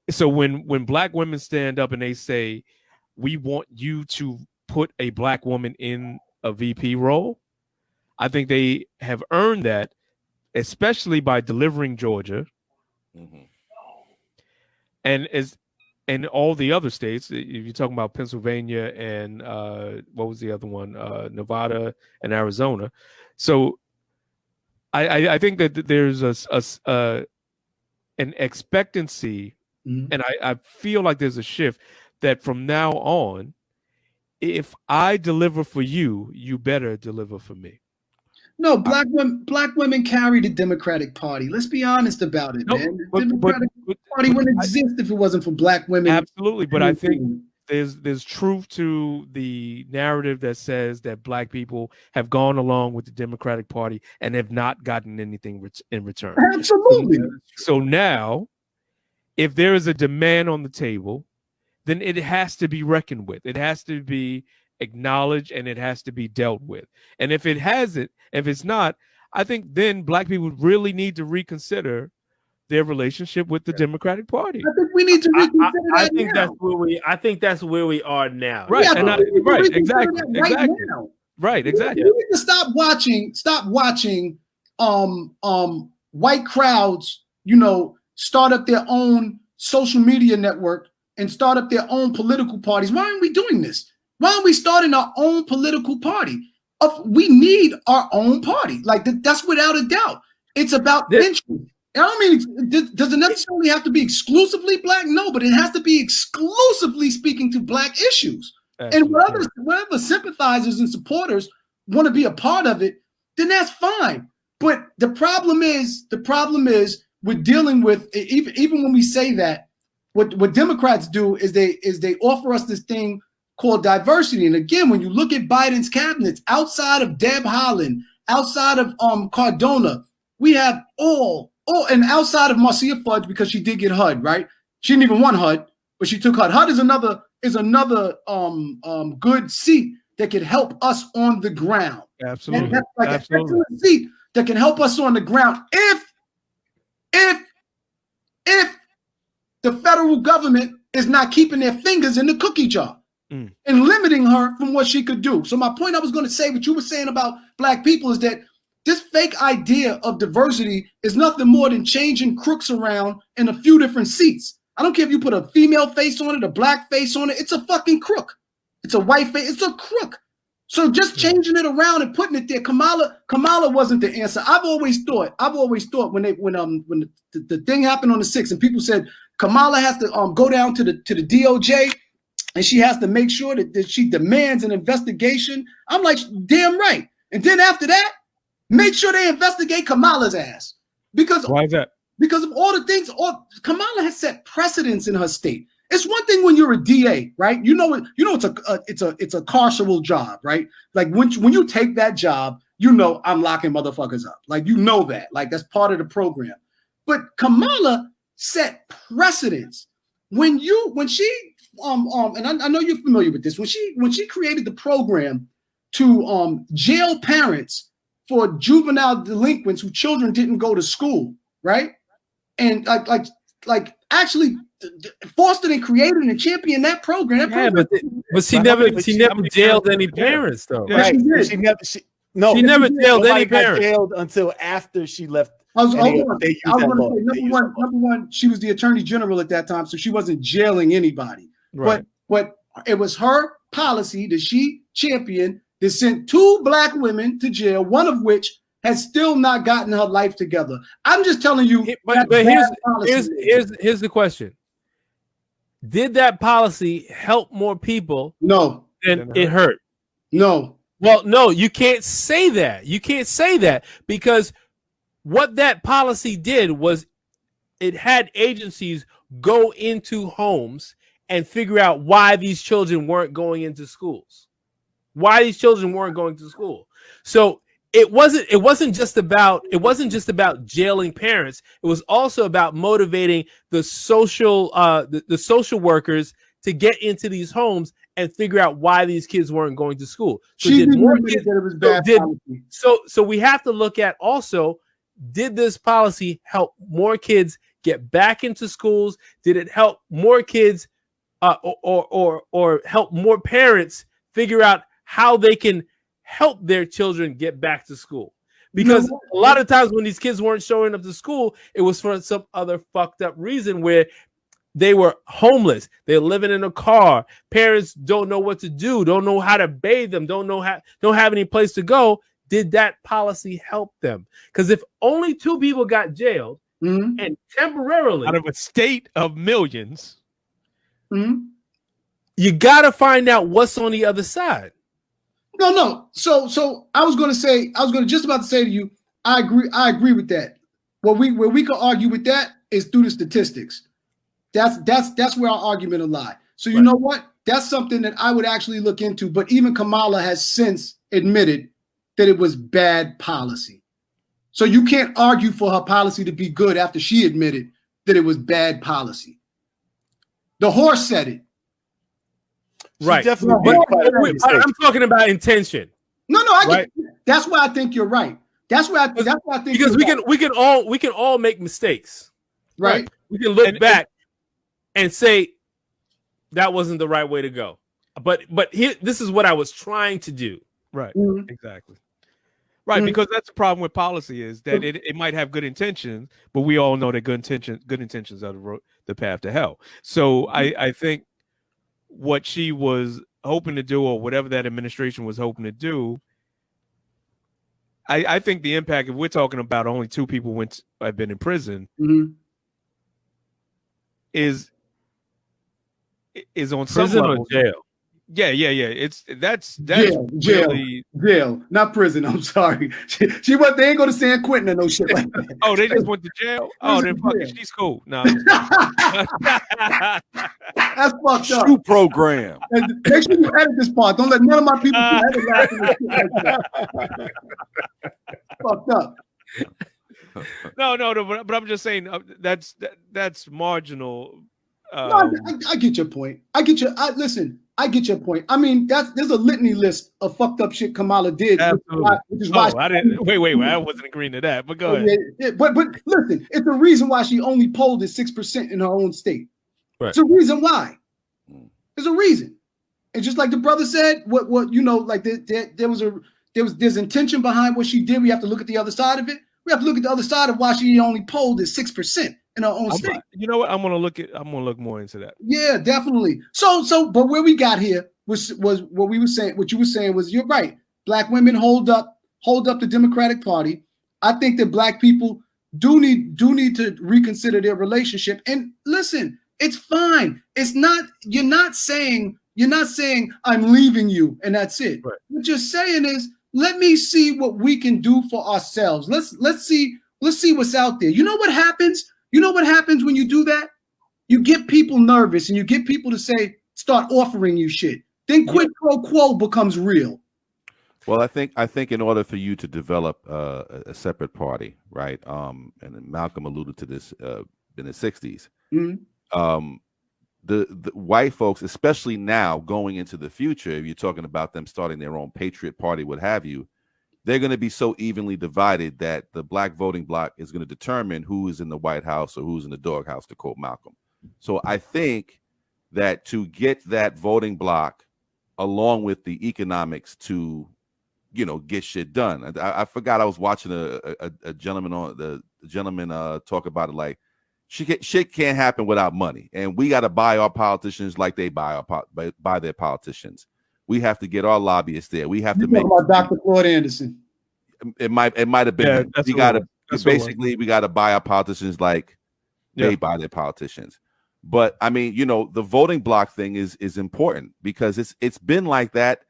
So when black women stand up and they say, we want you to put a black woman in a VP role, I think they have earned that, especially by delivering Georgia. Mm-hmm. And all the other states, if you're talking about Pennsylvania and what was the other one, Nevada and Arizona. So I think that there's an expectancy, mm-hmm. and I feel like there's a shift that from now on, if I deliver for you, you better deliver for me. No, black women carry the Democratic Party. Let's be honest about it, man. The Democratic Party wouldn't exist if it wasn't for black women. Absolutely, but I think there's truth to the narrative that says that black people have gone along with the Democratic Party and have not gotten anything in return. Absolutely. So now, if there is a demand on the table, then it has to be reckoned with. It has to be acknowledged and it has to be dealt with. And if it's not, I think then black people really need to reconsider their relationship with the Democratic Party. I think we need to reconsider that. I think that's where we are now. Right. Yeah, Exactly. Right. Exactly. We need to stop watching white crowds, start up their own social media network and start up their own political parties. Why aren't we doing this? Why aren't we starting our own political party? We need our own party. Like that's without a doubt. It's about interest. I don't mean, does it necessarily have to be exclusively black? No, but it has to be exclusively speaking to black issues. Absolutely. And whatever sympathizers and supporters want to be a part of it, then that's fine. But the problem is we're dealing with, even when we say that, what Democrats do is they offer us this thing called diversity. And again, when you look at Biden's cabinets, outside of Deb Haaland, outside of Cardona, we have and outside of Marcia Fudge, because she did get HUD, right? She didn't even want HUD, but she took HUD. HUD is another good seat that can help us on the ground. Absolutely. And that's like an excellent seat that can help us on the ground if the federal government is not keeping their fingers in the cookie jar and limiting her from what she could do. So my point I was going to say, what you were saying about black people, is that this fake idea of diversity is nothing more than changing crooks around in a few different seats. I don't care if you put a female face on it, a black face on it. It's a fucking crook. It's a white face. It's a crook. So just changing it around and putting it there. Kamala wasn't the answer. I've always thought when the thing happened on the 6th and people said Kamala has to go down to the DOJ and she has to make sure that she demands an investigation. I'm like, damn right. And then after that, make sure they investigate Kamala's ass. Because why is that? Because of all the things, Kamala has set precedents in her state. It's one thing when you're a DA, right? It's a carceral job, right? Like when you take that job, I'm locking motherfuckers up. Like that. Like that's part of the program. But Kamala set precedents when she and I know you're familiar with this, when she created the program to jail parents for juvenile delinquents whose children didn't go to school, right? And like actually fostered and created and championed that program. But she never jailed any parents though. Yeah, right? She never jailed any parents. Jailed until after she left. I was going to say, number one, she was the attorney general at that time, so she wasn't jailing anybody. Right. But it was her policy that she championed that sent 2 black women to jail, one of which has still not gotten her life together. I'm just telling you. But here's the question: did that policy help more people? No. Than it hurt? No. Well, no, you can't say that. You can't say that because what that policy did was it had agencies go into homes and figure out why these children weren't going into schools. Why these children weren't going to school. So it wasn't just about jailing parents. It was also about motivating the social workers to get into these homes and figure out why these kids weren't going to school. So we have to look at also, did this policy help more kids get back into schools? Did it help more kids or help more parents figure out how they can help their children get back to school? Because a lot of times when these kids weren't showing up to school, it was for some other fucked up reason where they were homeless. They're living in a car. Parents don't know what to do, don't know how to bathe them, don't have any place to go. Did that policy help them? Because if only 2 people got jailed and temporarily out of a state of millions, you got to find out what's on the other side. No. So I was going to just about to say to you, I agree with that. Where we can argue with that is through the statistics. That's where our argument will lie. So you know what? That's something that I would actually look into. But even Kamala has since admitted that it was bad policy. So you can't argue for her policy to be good after she admitted that it was bad policy. The horse said it. Right. I'm talking about intention. No, that's why I think you're right. That's why I think because we can all make mistakes. Right. We can look back and say that wasn't the right way to go. But here, this is what I was trying to do. Right. Mm-hmm. Exactly. Right, mm-hmm. Because that's the problem with policy is that it might have good intentions, but we all know that good intentions are the path to hell. So I think what she was hoping to do, or whatever that administration was hoping to do, I think the impact, if we're talking about only 2 people have been in prison, mm-hmm. is on prison some level. Or jail. Yeah. That's jail, not prison. I'm sorry. She went. They ain't go to San Quentin or no shit like that. Oh, they just went to jail. Oh, then fuck it. She's cool. No, that's fucked up. Shoe program. And make sure you edit this part. Don't let none of my people edit that. Fucked up. No, but I'm just saying that's marginal. No, I get your point. I get your point. I mean, there's a litany list of fucked up shit Kamala did. Which is why I didn't. Wait. I wasn't agreeing to that. But go ahead. Yeah, but listen, it's the reason why she only polled at 6% in her own state. Right. It's a reason why. There's a reason. And just like the brother said, what you know, like there's intention behind what she did. We have to look at the other side of it. We have to look at the other side of why she only polled at 6%. In our own state. You know what? I'm gonna look more into that. Yeah, definitely. So, but where we got here was what we were saying. What you were saying was, you're right. Black women hold up the Democratic Party. I think that Black people do need to reconsider their relationship. And listen, it's fine. It's not. You're not saying I'm leaving you and that's it. Right. What you're saying is, let me see what we can do for ourselves. Let's see what's out there. You know what happens? You know what happens when you do that? You get people nervous and you get people to start offering you shit. Then quid pro quo becomes real. Well, I think in order for you to develop a separate party, right? And Malcolm alluded to this in the 60s. Mm-hmm. The white folks, especially now going into the future, if you're talking about them starting their own patriot party, what have you, they're going to be so evenly divided that the Black voting bloc is going to determine who is in the White House or who's in the doghouse, to quote Malcolm. So I think that to get that voting bloc, along with the economics to, get shit done. I forgot I was watching a gentleman talk about it, like shit can't happen without money, and we got to buy our politicians like they buy their politicians. We have to get our lobbyists there. We have to make about Dr. Claude Anderson. It might have been. We got to buy our politicians like they buy their politicians. But I mean, the voting bloc thing is important because it's been like that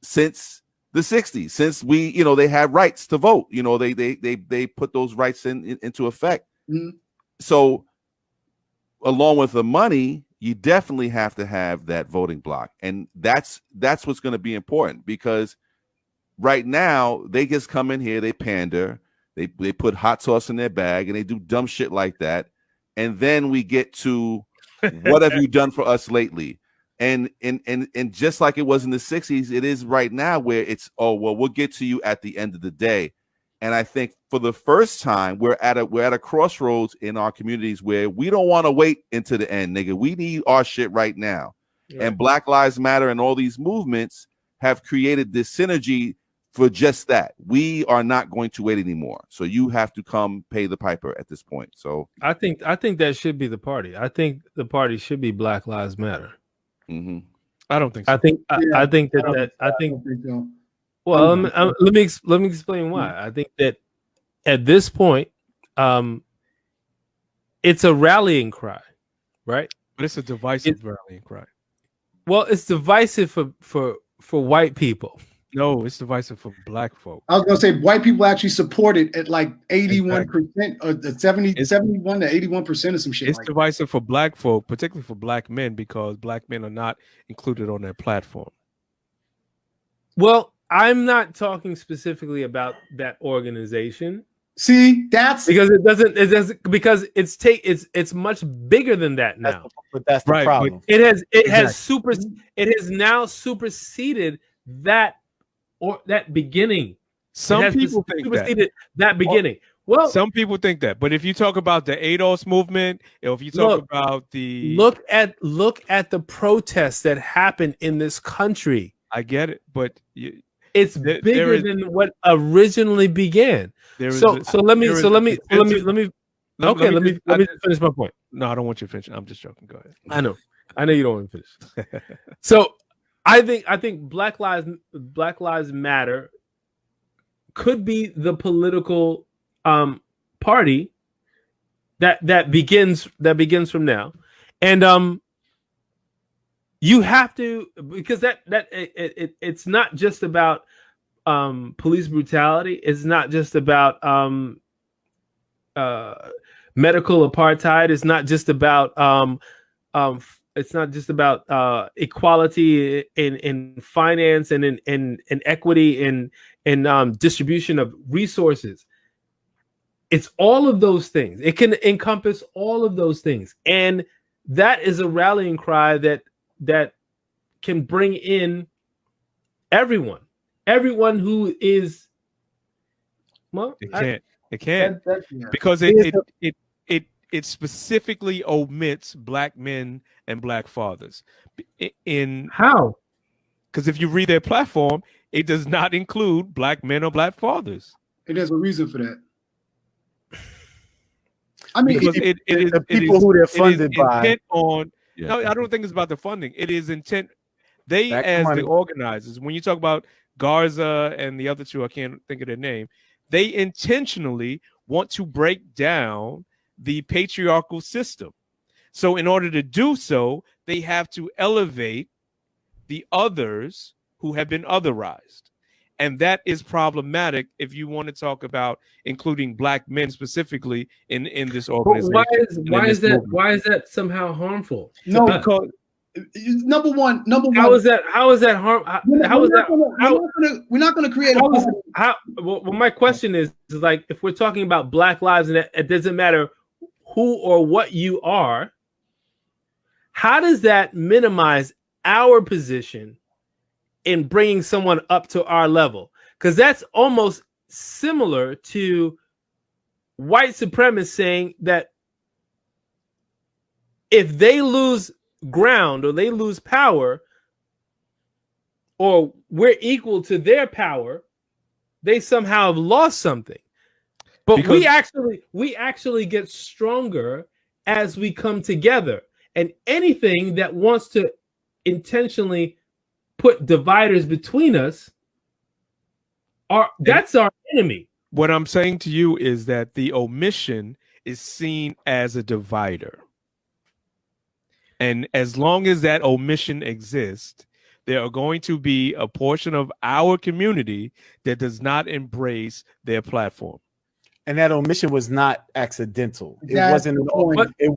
since the 60s, since they had rights to vote. They put those rights into effect. Mm-hmm. So along with the money, you definitely have to have that voting bloc. And that's what's going to be important, because right now they just come in here, they pander, they put hot sauce in their bag, and they do dumb shit like that. And then we get to what have you done for us lately? And just like it was in the 60s, it is right now where it's, oh, well, we'll get to you at the end of the day. And I think for the first time, we're at a crossroads in our communities where we don't want to wait until the end, nigga. We need our shit right now. Yeah. And Black Lives Matter and all these movements have created this synergy for just that. We are not going to wait anymore. So you have to come pay the piper at this point. So I think that should be the party. I think the party should be Black Lives Matter. Mm-hmm. I don't think so. I think so. Well, let me explain why. I think that at this point, it's a rallying cry, right? But it's a divisive rallying cry. Well, it's divisive for white people. No, it's divisive for black folk. I was gonna say white people actually support it at like 81% or 71 to 81% or some shit. It's like divisive for black folk, particularly for black men, because black men are not included on that platform. Well, I'm not talking specifically about that organization. See, that's because it's much bigger than that now. But that's the problem. It has now superseded that beginning. Some people think that beginning. Well, some people think that, but if you talk about the ADOS movement, or if you talk about the look at the protests that happened in this country. I get it, but it's bigger than what originally began. So let me finish my point. No, I don't want you to finish. I'm just joking. Go ahead. I know you don't want to finish. So I think Black Lives Matter could be the political party that begins from now, and you have to, because it's not just about police brutality. It's not just about medical apartheid. It's not just about equality in finance and in equity in distribution of resources. It's all of those things. It can encompass all of those things, and that is a rallying cry that can bring in everyone who is. Well, it can't because it specifically omits black men and black fathers. In how? Because if you read their platform, it does not include black men or black fathers. And there's a reason for that. I mean, because it is the people who they're funded by. No, I don't think it's about the funding. It is intent. They, as the organizers, when you talk about Garza and the other two, I can't think of their name, they intentionally want to break down the patriarchal system. So in order to do so, they have to elevate the others who have been otherized. And that is problematic if you want to talk about including black men specifically in this organization. Why is that somehow harmful? No, because number one. How is that harm? We're not going to create well, my question is like, if we're talking about black lives and it doesn't matter who or what you are, how does that minimize our position in bringing someone up to our level? Because that's almost similar to white supremacists saying that if they lose ground or they lose power, or we're equal to their power, they somehow have lost something. But because we actually get stronger as we come together. And anything that wants to intentionally put dividers between us, that's our enemy. What I'm saying to you is that the omission is seen as a divider. And as long as that omission exists, there are going to be a portion of our community that does not embrace their platform. And that omission was not accidental. It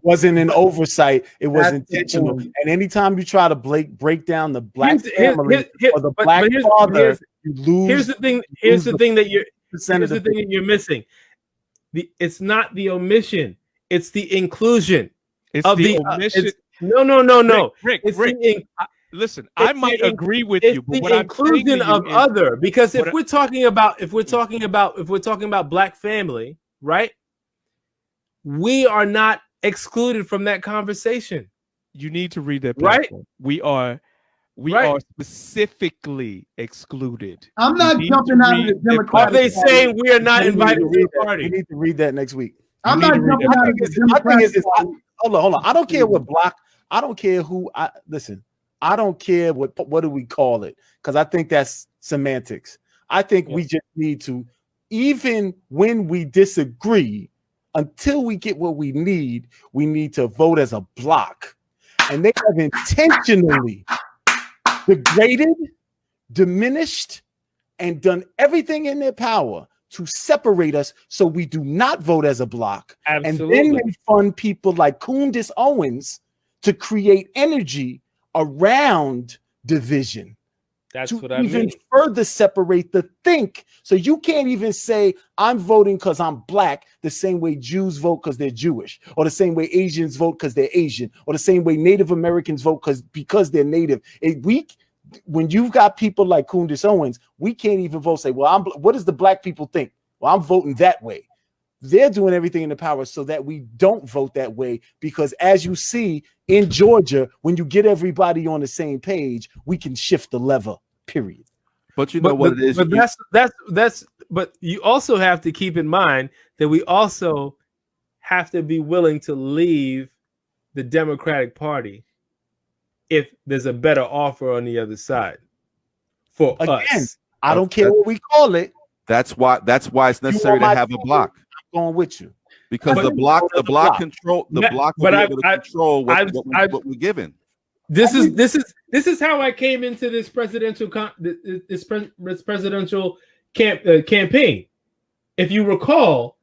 wasn't an oversight. It was intentional. And anytime you try to break down the black family or the black father, you lose. Here's the thing. Here's the thing that you're missing. It's not the omission. It's the inclusion. It's the omission. No. Rick, listen, I might agree with you, but the inclusion of other, because if we're talking about black family, right? We are not excluded from that conversation. You need to read that platform. Right? We are specifically excluded. I'm not jumping out of the Democratic. Are they saying we are not invited to the party? You need to read that next week. I'm not jumping out of the Democratic. Hold on. I don't care what block. I don't care who. Listen. I don't care what do we call it, because I think that's semantics. I think we just need to, even when we disagree, until we get what we need to vote as a block. And they have intentionally degraded, diminished, and done everything in their power to separate us so we do not vote as a block. Absolutely. And then they fund people like Candace Owens to create energy around division. That's to what I even mean. further separate the think. So you can't even say I'm voting because I'm black the same way Jews vote because they're Jewish, or the same way Asians vote because they're Asian, or the same way Native Americans vote because they're Native. When you've got people like Candace Owens, we can't even vote. Say, well, what does the black people think? Well, I'm voting that way. They're doing everything in the power so that we don't vote that way, because as you see in Georgia, when you get everybody on the same page, we can shift the lever, period. But you know what it is. But but you also have to keep in mind that we also have to be willing to leave the Democratic Party if there's a better offer on the other side for us. I don't care what we call it. That's why it's necessary to have a block. I'm going with you. Because the block control will be able to control what we're given. This is how I came into this presidential campaign. If you recall,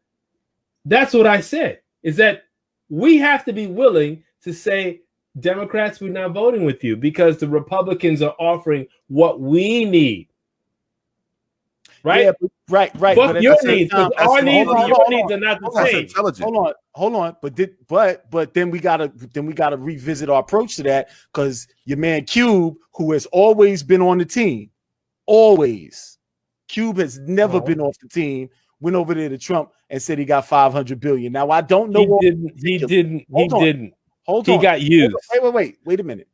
that's what I said, is that we have to be willing to say, Democrats, we're not voting with you because the Republicans are offering what we need. Right? Yeah, right. But your needs, our needs and your needs are not the same. Hold on. But then we gotta revisit our approach to that, because your man Cube, who has always been on the team, Cube has never been off the team, went over there to Trump and said he got $500 billion. Now I don't know. He didn't. Hold on. He got used. Wait a minute.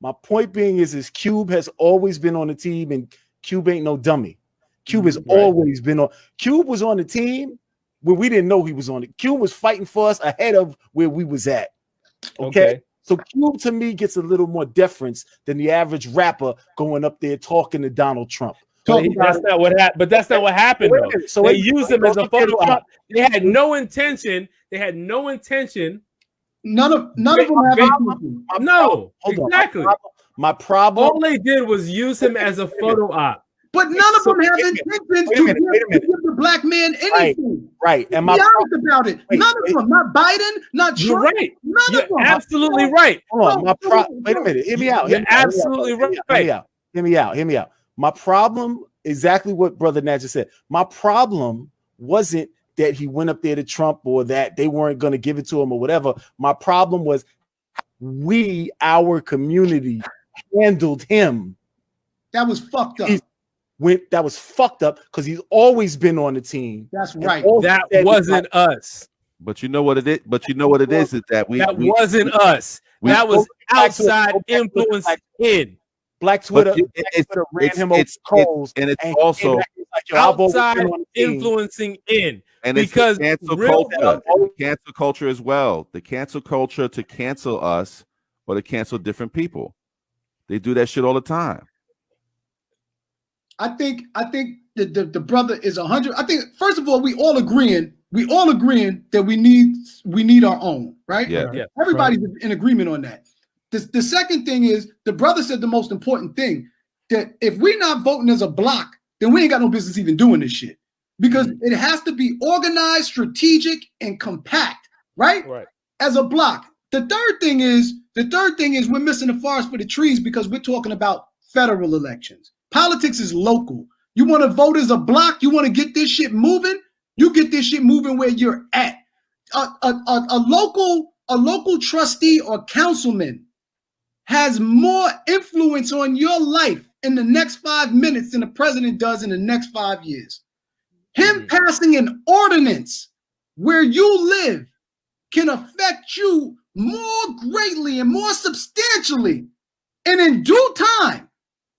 My point being is Cube has always been on the team, and Cube ain't no dummy. Cube has always been on. Cube was on the team where we didn't know he was on it. Cube was fighting for us ahead of where we was at. Okay. So Cube to me gets a little more deference than the average rapper going up there talking to Donald Trump. That's not what happened. But that's not what happened, though. So they used him as a photo op. They had no intention. None of them have anything. No, exactly. My problem. All they did was use him as a photo op. But none of them have intentions to give the black man anything. Right. And be honest about it. None of them. Not Biden. Not Trump. You're right. None of them. Absolutely right. Hold on. Wait a minute. Hear me out. You're absolutely right. Hear me out. My problem, exactly what Brother Nat just said. My problem wasn't that he went up there to Trump or that they weren't going to give it to him or whatever. My problem was our community handled him. That was fucked up. That was fucked up because he's always been on the team. That's right. That wasn't us. But you know what it is? Is that that wasn't us. That was outside influence in. Black Twitter, ran him over coals, and it's also outside influencing in. And because it's cancel culture as well. The cancel culture to cancel us or to cancel different people. They do that shit all the time. I think the brother is 100. I think first of all, we all agreeing that we need our own, right? Yeah. Everybody's in agreement on that. The second thing is the brother said the most important thing, that if we're not voting as a block, then we ain't got no business even doing this shit, because it has to be organized, strategic, and compact, right? As a block. The third thing is we're missing the forest for the trees, because we're talking about federal elections. Politics is local. You want to vote as a block? You want to get this shit moving? You get this shit moving where you're at. A local trustee or councilman has more influence on your life in the next 5 minutes than the president does in the next 5 years. Him passing an ordinance where you live can affect you more greatly and more substantially and in due time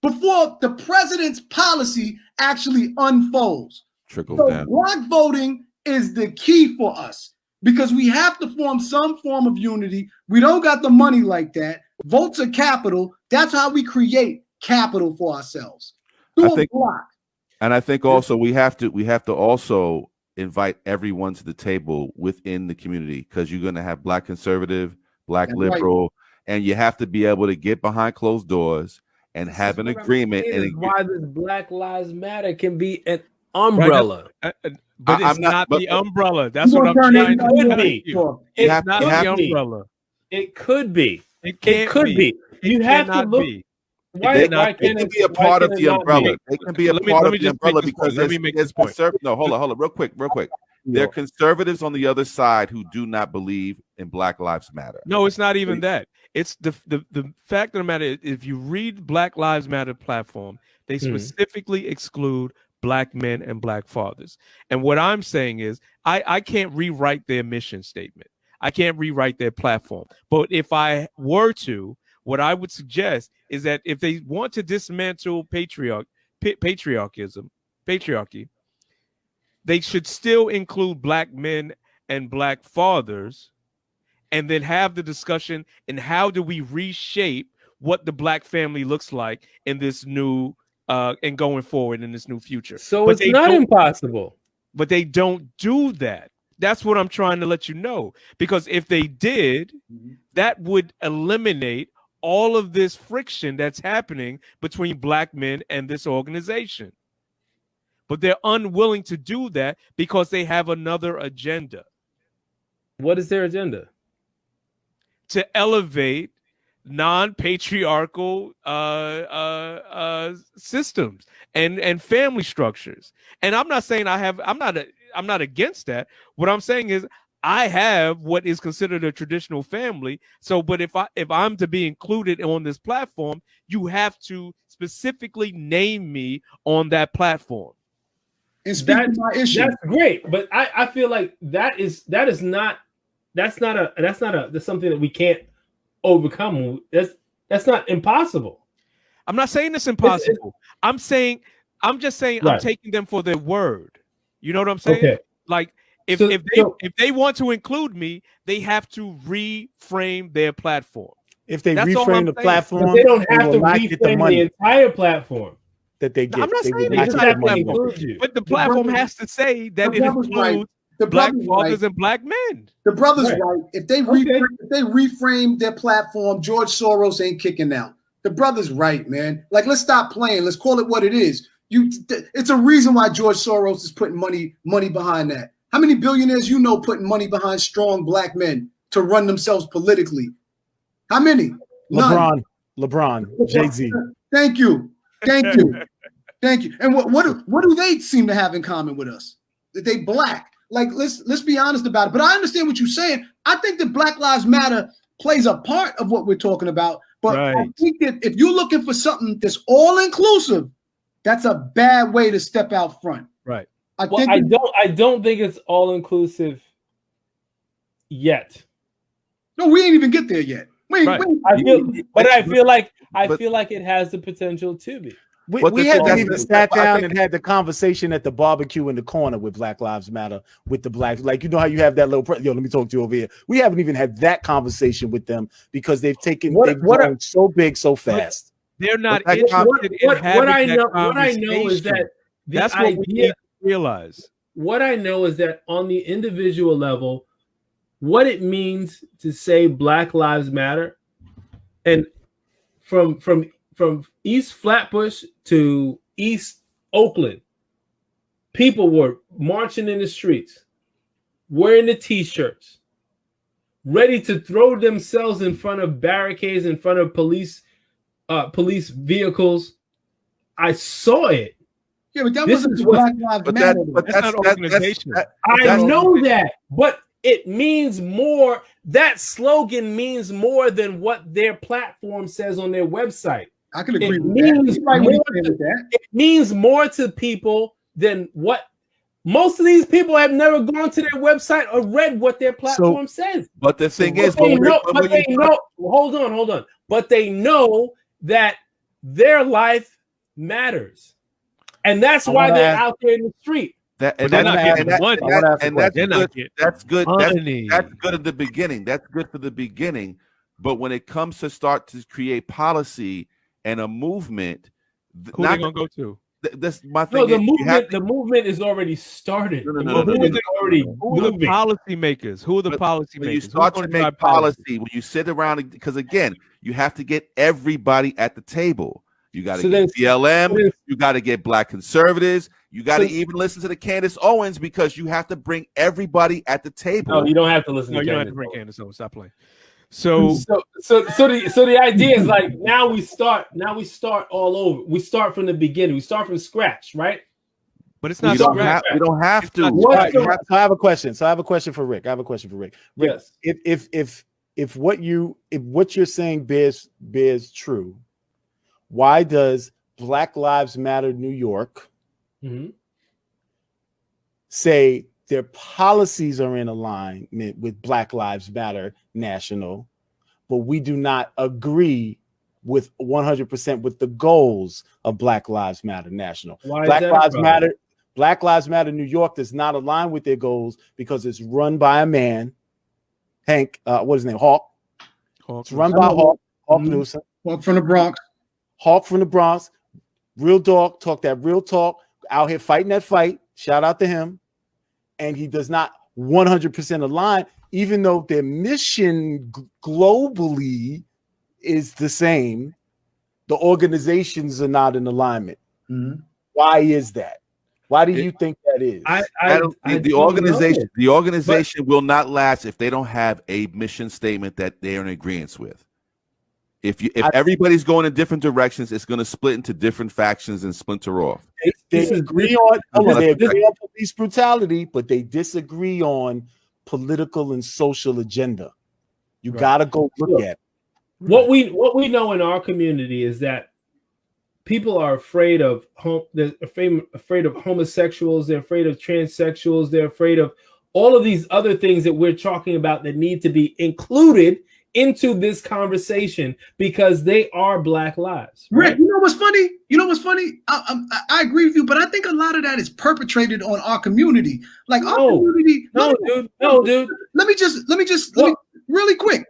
before the president's policy actually unfolds. Trickles so down. Block voting is the key for us, because we have to form some form of unity. We don't got the money like that. Votes are capital. That's how we create capital for ourselves. Block. And I think also we have to also invite everyone to the table within the community, because you're going to have black conservative, black liberal, and you have to be able to get behind closed doors and have an agreement. And why this Black Lives Matter can be an umbrella. Right, but it's not the umbrella. That's what I'm trying to tell you. It's not the umbrella. It could be. It could be. You have to look. They can be a part of the umbrella. They can be a part of the umbrella because let me make this point. No, hold on, real quick. There are conservatives on the other side who do not believe in Black Lives Matter. No, it's not even that. It's the fact of the matter. If you read Black Lives Matter platform, they specifically exclude Black men and Black fathers. And what I'm saying is, I can't rewrite their mission statement. I can't rewrite their platform. But if I were to, what I would suggest is that if they want to dismantle patriarchy, they should still include Black men and Black fathers, and then have the discussion in how do we reshape what the Black family looks like in this new and going forward in this new future. So it's not impossible. But they don't do that. That's what I'm trying to let you know. Because if they did, that would eliminate all of this friction that's happening between Black men and this organization. But they're unwilling to do that because they have another agenda. What is their agenda? To elevate non-patriarchal systems and family structures. And I'm not saying I'm not against that. What I'm saying is I have what is considered a traditional family. So, but if I'm to be included on this platform, you have to specifically name me on that platform. And speaking my issue, that's great, but I feel like that's something that we can't overcome. That's not impossible. I'm not saying it's impossible. I'm just saying right. I'm taking them for their word. You know what I'm saying? Okay. Like if they want to include me, they have to reframe their platform. If they reframe the platform, but they don't have to reframe the entire platform. That they get. I'm not saying the entire platform, but the platform has to say that it includes Black fathers and Black men. The brother's right. If they reframe their platform, George Soros ain't kicking out. The brother's right, man. Like, let's stop playing. Let's call it what it is. It's a reason why George Soros is putting money behind that. How many billionaires you know putting money behind strong Black men to run themselves politically? How many? LeBron, Jay-Z. Thank you. And what do they seem to have in common with us? That they Black. Like, let's be honest about it. But I understand what you're saying. I think that Black Lives Matter plays a part of what we're talking about. But right. I think that if you're looking for something that's all inclusive, that's a bad way to step out front. Right. I don't think it's all inclusive yet. No, we ain't even get there yet. I feel like it has the potential to be. We haven't even sat down and had the conversation at the barbecue in the corner with Black Lives Matter, with the Blacks. Like, you know how you have that little, let me talk to you over here. We haven't even had that conversation with them because they've grown so big so fast. They're not interested in having that conversation. What I know is that that's what we need to realize. What I know is that on the individual level, what it means to say Black Lives Matter, and from East Flatbush to East Oakland, people were marching in the streets, wearing the T-shirts, ready to throw themselves in front of barricades, in front of police vehicles. I saw it. Yeah, but that wasn't Black Lives Matter. That's not organization. I know that, but it means more. That slogan means more than what their platform says on their website. I can agree with that. It means more to people than what most of these people have never gone to their website or read what their platform says. But the thing is, hold on. But they know that their life matters. And that's why they're out there in the street. That's good. That's good at the beginning. That's good for the beginning. But when it comes to start to create policy and a movement, who are they gonna go to? That's my thing. No, the movement is already started. No, the movement is already Who are the policymakers? Who are the policymakers? When you start to make policy, when you sit around, because again, you have to get everybody at the table. You got to get BLM. You got to get Black conservatives. You got to even listen to the Candace Owens, because you have to bring everybody at the table. No, you don't have to listen. No, to you don't have to bring Candace Owens. Stop playing. So the idea is like now we start all over. We start from the beginning. We start from scratch, right? But it's not. We don't have to. So I have a question. For Rick. Rick, yes. If what you're saying bears true, why does Black Lives Matter New York say their policies are in alignment with Black Lives Matter National, but we do not agree with 100% with the goals of Black Lives Matter National? Black Lives Matter New York does not align with their goals because it's run by a man, Hank. What is his name? Hawk. It's run by Hawk Newsom. Hawk from the Bronx. Hawk from the Bronx. Real dog. Talk that real talk. Out here fighting that fight. Shout out to him. And he does not 100% align, even though their mission globally is the same. The organizations are not in alignment. Why is that? Why do you think that is? The organization will not last if they don't have a mission statement that they're in agreement with. If everybody's going in different directions, it's going to split into different factions and splinter off. They agree on police brutality, but they disagree on political and social agenda. You got to go look at it. What we know in our community is that people are afraid of afraid of homosexuals. They're afraid of transsexuals. They're afraid of all of these other things that we're talking about that need to be included into this conversation because they are Black lives. Right? Rick, you know what's funny? I agree with you, but I think a lot of that is perpetrated on our community. Like our community. No, dude. Let me really quick.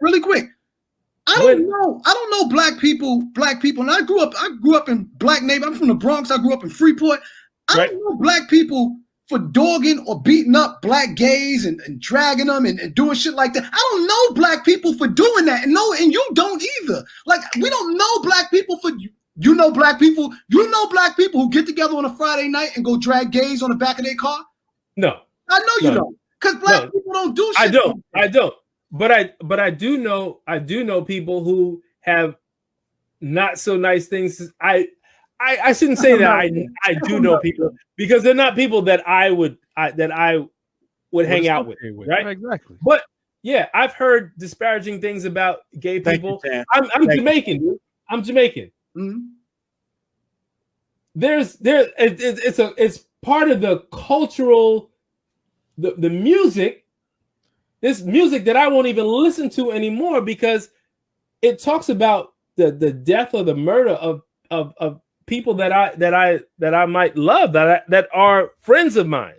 I don't know black people. And I grew up in black neighborhood. I'm from the Bronx. I grew up in Freeport. I don't know black people for dogging or beating up black gays and dragging them and doing shit like that. I don't know black people for doing that. And you don't either. Like, we don't know black people for black people who get together on a Friday night and go drag gays on the back of their car. No. I know you don't. Because black people don't do shit. I don't. But I do know people who have not so nice things. I shouldn't say that I do know people, because they're not people that I would hang out with, right? Exactly. But yeah, I've heard disparaging things about gay people. I'm Jamaican, dude. I'm Jamaican. Mm-hmm. It's part of the cultural, the music. This music that I won't even listen to anymore because it talks about the death or the murder of people that I might love, that are friends of mine.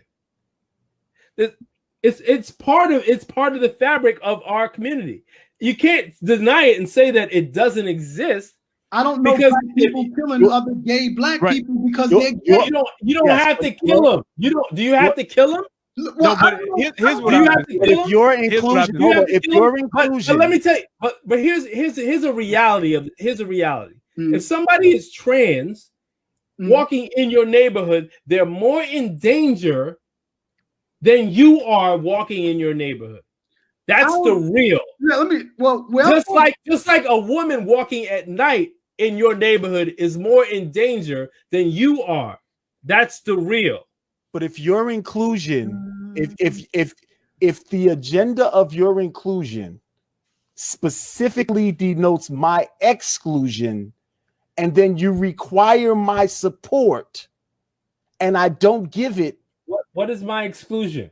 It's part of the fabric of our community. You can't deny it and say that it doesn't exist. I don't know black people killing other gay black people because they're gay. You don't have to kill them. Do you have to kill them? Well, no, but here's what I have to kill them. If you're inclusion, let me tell you. But here's a reality of If somebody is trans walking in your neighborhood, they're more in danger than you are walking in your neighborhood. That's the real. Yeah, just like a woman walking at night in your neighborhood is more in danger than you are. That's the real. But if your inclusion, if the agenda of your inclusion specifically denotes my exclusion, and then you require my support, and I don't give it. What is my exclusion?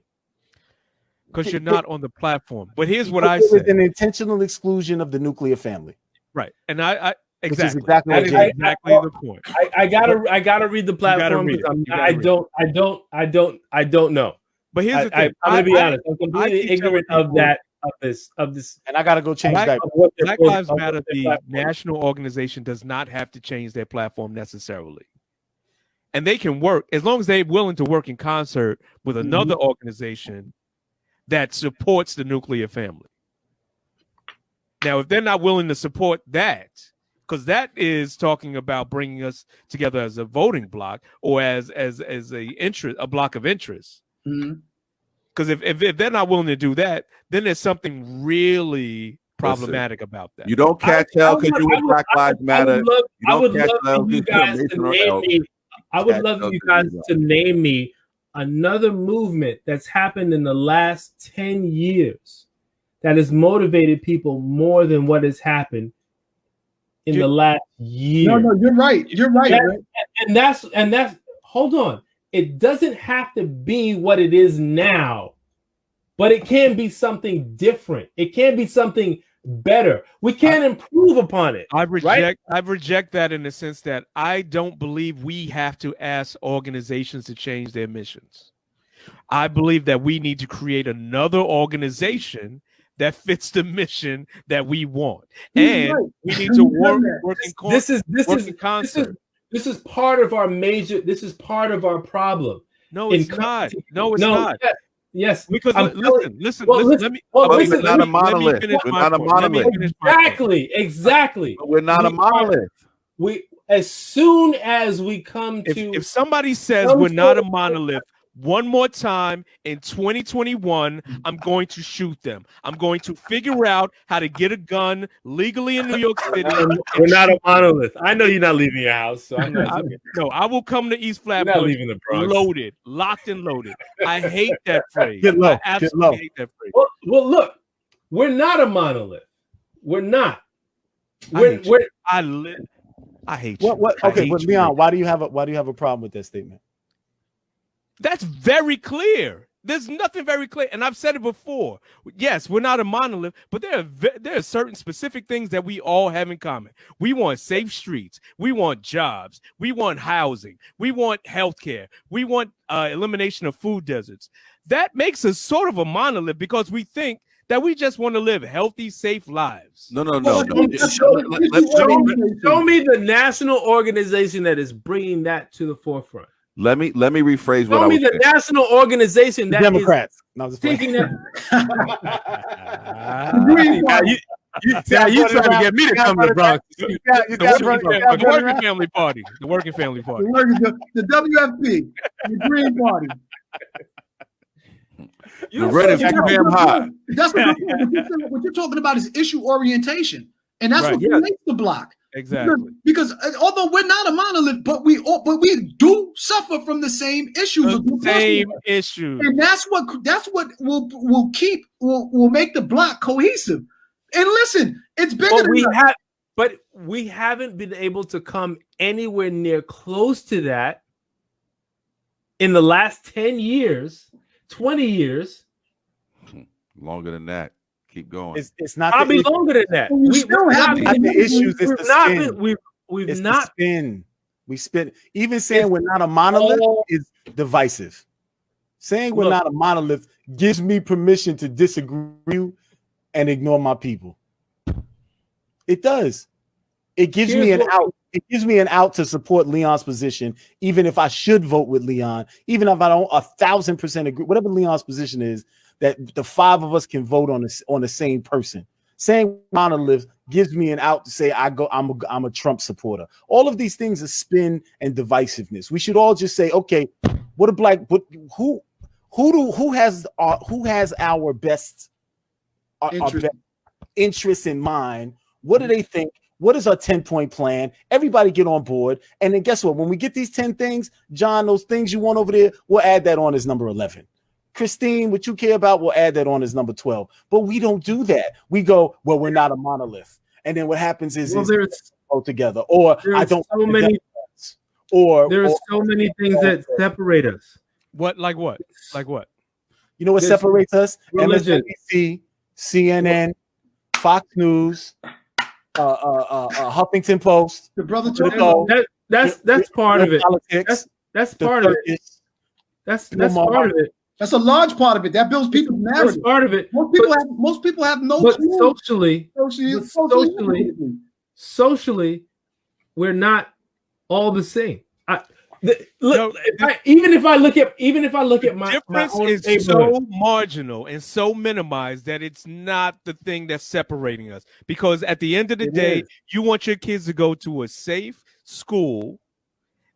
Because you're not on the platform. But here's what I say: it's an intentional exclusion of the nuclear family. Right, and I exactly the point. I gotta read the platform because I don't know. But here's the thing: I'm gonna be honest. I'm completely ignorant of this. And I gotta go change that. Black Lives Matter, the national organization, does not have to change their platform necessarily. and they can work as long as they're willing to work in concert with another organization that supports the nuclear family. Now, if they're not willing to support that, because that is talking about bringing us together as a voting block or as a block of interest. Because if they're not willing to do that, then there's something really problematic about that. You don't catch hell because you with Black Lives Matter. I would love for you guys to name me. I would love for you guys to name me another movement that's happened in the last 10 years that has motivated people more than what has happened in the last year. No, you're right. You're right. And that's hold on. It doesn't have to be what it is now, but it can be something different. It can be something better. We can improve upon it. I reject that in the sense that I don't believe we have to ask organizations to change their missions. I believe that we need to create another organization that fits the mission that we want, and we need to work in concert. This is part of our This is part of our problem. No, it's not. No, it's not. Yes, because listen. Let me. We're not a monolith. We're not a monolith. Exactly. But we're not a monolith. As soon as we come to, if somebody says we're not a monolith one more time in 2021, I'm going to shoot them. I'm going to figure out how to get a gun legally in New York City. We're not a monolith. I know you're not leaving your house, so I'm not. No, I will come to East Flatbush loaded, locked and loaded. I hate that phrase. Get low. I absolutely hate that phrase. Well, look, we're not a monolith. We're not. I hate you. Okay, but Leon, why do you have a problem with that statement? That's very clear. There's nothing very clear, and I've said it before. Yes, we're not a monolith, but there are certain specific things that we all have in common. We want safe streets. We want jobs. We want housing. We want healthcare. We want elimination of food deserts. That makes us sort of a monolith because we think that we just want to live healthy, safe lives. No. Show me the national organization that is bringing that to the forefront. Let me rephrase what I was saying. Show me the national organization that Democrats. is thinking that. You trying to get me to come to the Bronx? The Working Family Party. The Working Family Party. The WFP. The Green Party. The red is too damn high. That's what you're talking about is issue orientation, and that's what makes the block. Exactly. Because although we're not a monolith, but we do suffer from the same issues. And that's what will make the block cohesive. And listen, it's bigger than but we haven't been able to come anywhere near close to that in the last 10 years, 20 years. Longer than that. Keep going. It's not probably longer than that. We spin. Even saying we're not a monolith is divisive. Saying we're not a monolith gives me permission to disagree and ignore my people. It does. It gives me an out. It gives me an out to support Leon's position, even if I should vote with Leon, even if I don't 1,000% agree, whatever Leon's position is, that the five of us can vote on the same person. Saying monolith gives me an out to say I'm a Trump supporter. All of these things are spin and divisiveness. We should all just say, okay, who has our best interests in mind? What do they think? What is our 10-point plan? Everybody get on board. And then guess what? When we get these 10 things, John, those things you want over there, we'll add that on as number 11. Christine, what you care about, we'll add that on as number 12. But we don't do that. We go, well, we're not a monolith. And then what happens is we go together. Or I don't. So many. Or there are so many things that separate us. What? Like what? Like what? You know what separates us? MSNBC, CNN, Fox News, Huffington Post. The brother. That's part of it. Politics. That's part of it. That's part of it. That's a large part of it. That builds people's narrative. That's part of it. Most people have no. But socially, we're not all the same. Even if I look at my difference own is so marginal and so minimized that it's not the thing that's separating us. Because at the end of the day, you want your kids to go to a safe school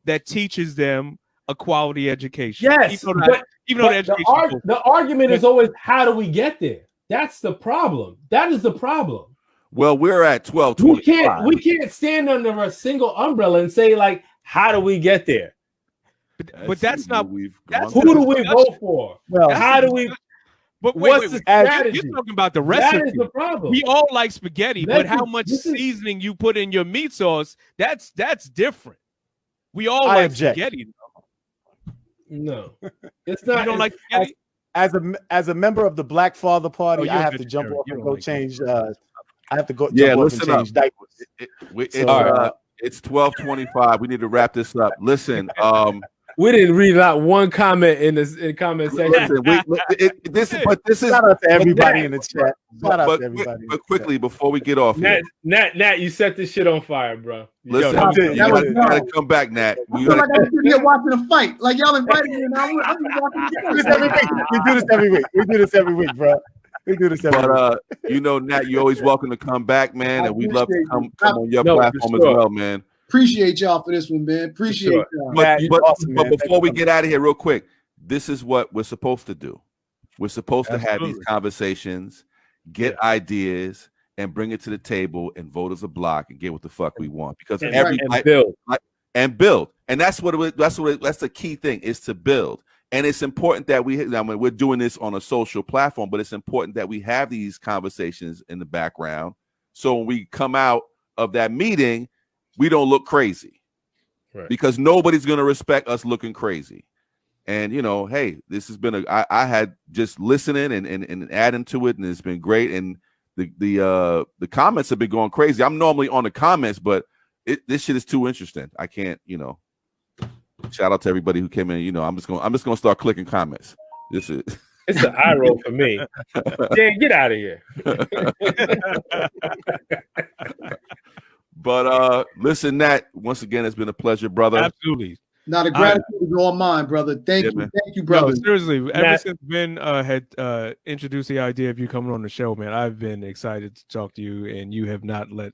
that teaches them a quality education. Yes, the argument is always, how do we get there? That's the problem. That is the problem. Well, we're at 12:25. We can't stand under a single umbrella and say, like, how do we get there? But that's not. Who do we vote for? Well, how do we? But what's the strategy? You're talking about the recipe. That is the problem. We all like spaghetti, but how much seasoning you put in your meat sauce, that's different. We all like spaghetti. No, it's not. You don't like spaghetti? As a member of the Black Father Party, I have to jump off and go change. I have to go. Yeah, jump off and change diapers. It's 12:25. We need to wrap this up. Listen, we didn't read out one comment in the comment section. Listen, but this is shout out to everybody in the chat. Shout out to everybody. But quickly before we get off, Nat, you set this shit on fire, bro. Listen, you gotta come back, Nat. I feel like I'm sitting here watching a fight. Like y'all invited me, and I'm just watching this every week. We do this every week. We do this every week, bro. We do this every week. You know, Nat, you're always welcome to come back, man, and we'd love to come on your platform as well, man. Appreciate y'all for this one, man. Appreciate y'all. But before we get out of here, real quick, this is what we're supposed to do. We're supposed to have these conversations, get ideas, and bring it to the table and vote as a block and get what the fuck we want. Because build. And that's that's the key thing, is to build. And it's important that we're doing this on a social platform, but it's important that we have these conversations in the background. So when we come out of that meeting, we don't look crazy, because nobody's going to respect us looking crazy. And, you know, hey, this has been I had just listening and adding to it, and it's been great. And the comments have been going crazy. I'm normally on the comments, but this shit is too interesting. I can't, you know. Shout out to everybody who came in. You know, I'm just gonna start clicking comments. This is it's an eye roll for me. Dan, get out of here. But listen, Nat, once again, it's been a pleasure, brother. Absolutely. Now the gratitude is all mine, brother. Thank you, brother. No, seriously, ever since Ben had introduced the idea of you coming on the show, man, I've been excited to talk to you, and you have not let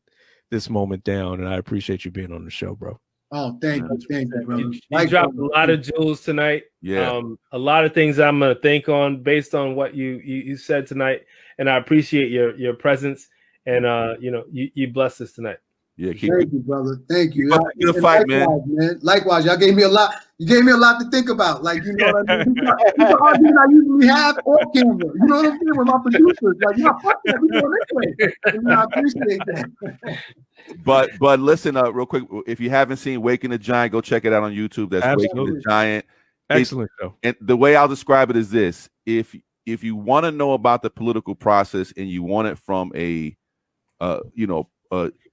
this moment down, and I appreciate you being on the show, bro. Oh, thank you, brother. You dropped a lot of jewels tonight. Yeah, a lot of things I'm gonna think on based on what you said tonight, and I appreciate your presence, and you know, you blessed us tonight. Yeah, thank you, brother. Thank you. Good fight, man. Likewise, y'all gave me a lot. You gave me a lot to think about. Like, you know what I mean? These are arguments I usually have off camera. You know what I'm saying? With my producers, like, fuck that. We doing this way. And I appreciate that. But listen, real quick, if you haven't seen Waking the Giant, go check it out on YouTube. That's Absolutely. Waking the Giant. Excellent show. And the way I'll describe it is this: if you want to know about the political process and you want it from a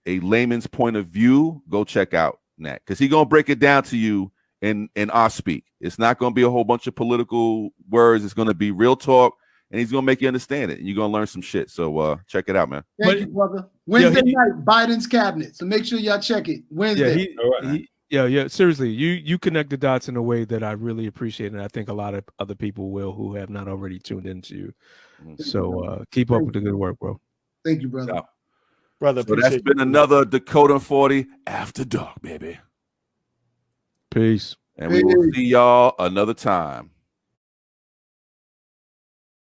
layman's point of view, go check out Nat, because he's gonna break it down to you in our speak. It's not gonna be a whole bunch of political words. It's gonna be real talk, and he's gonna make you understand it, and you're gonna learn some shit. So check it out, man. Thank you, brother. Wednesday night, Biden's cabinet. So make sure y'all check it. Wednesday. Seriously, you connect the dots in a way that I really appreciate, and I think a lot of other people will who have not already tuned into you. So keep up with the good work, bro. Thank you, brother. Brother, so that's been another Decoding 40 After Dark, baby. Peace. And we will see y'all another time.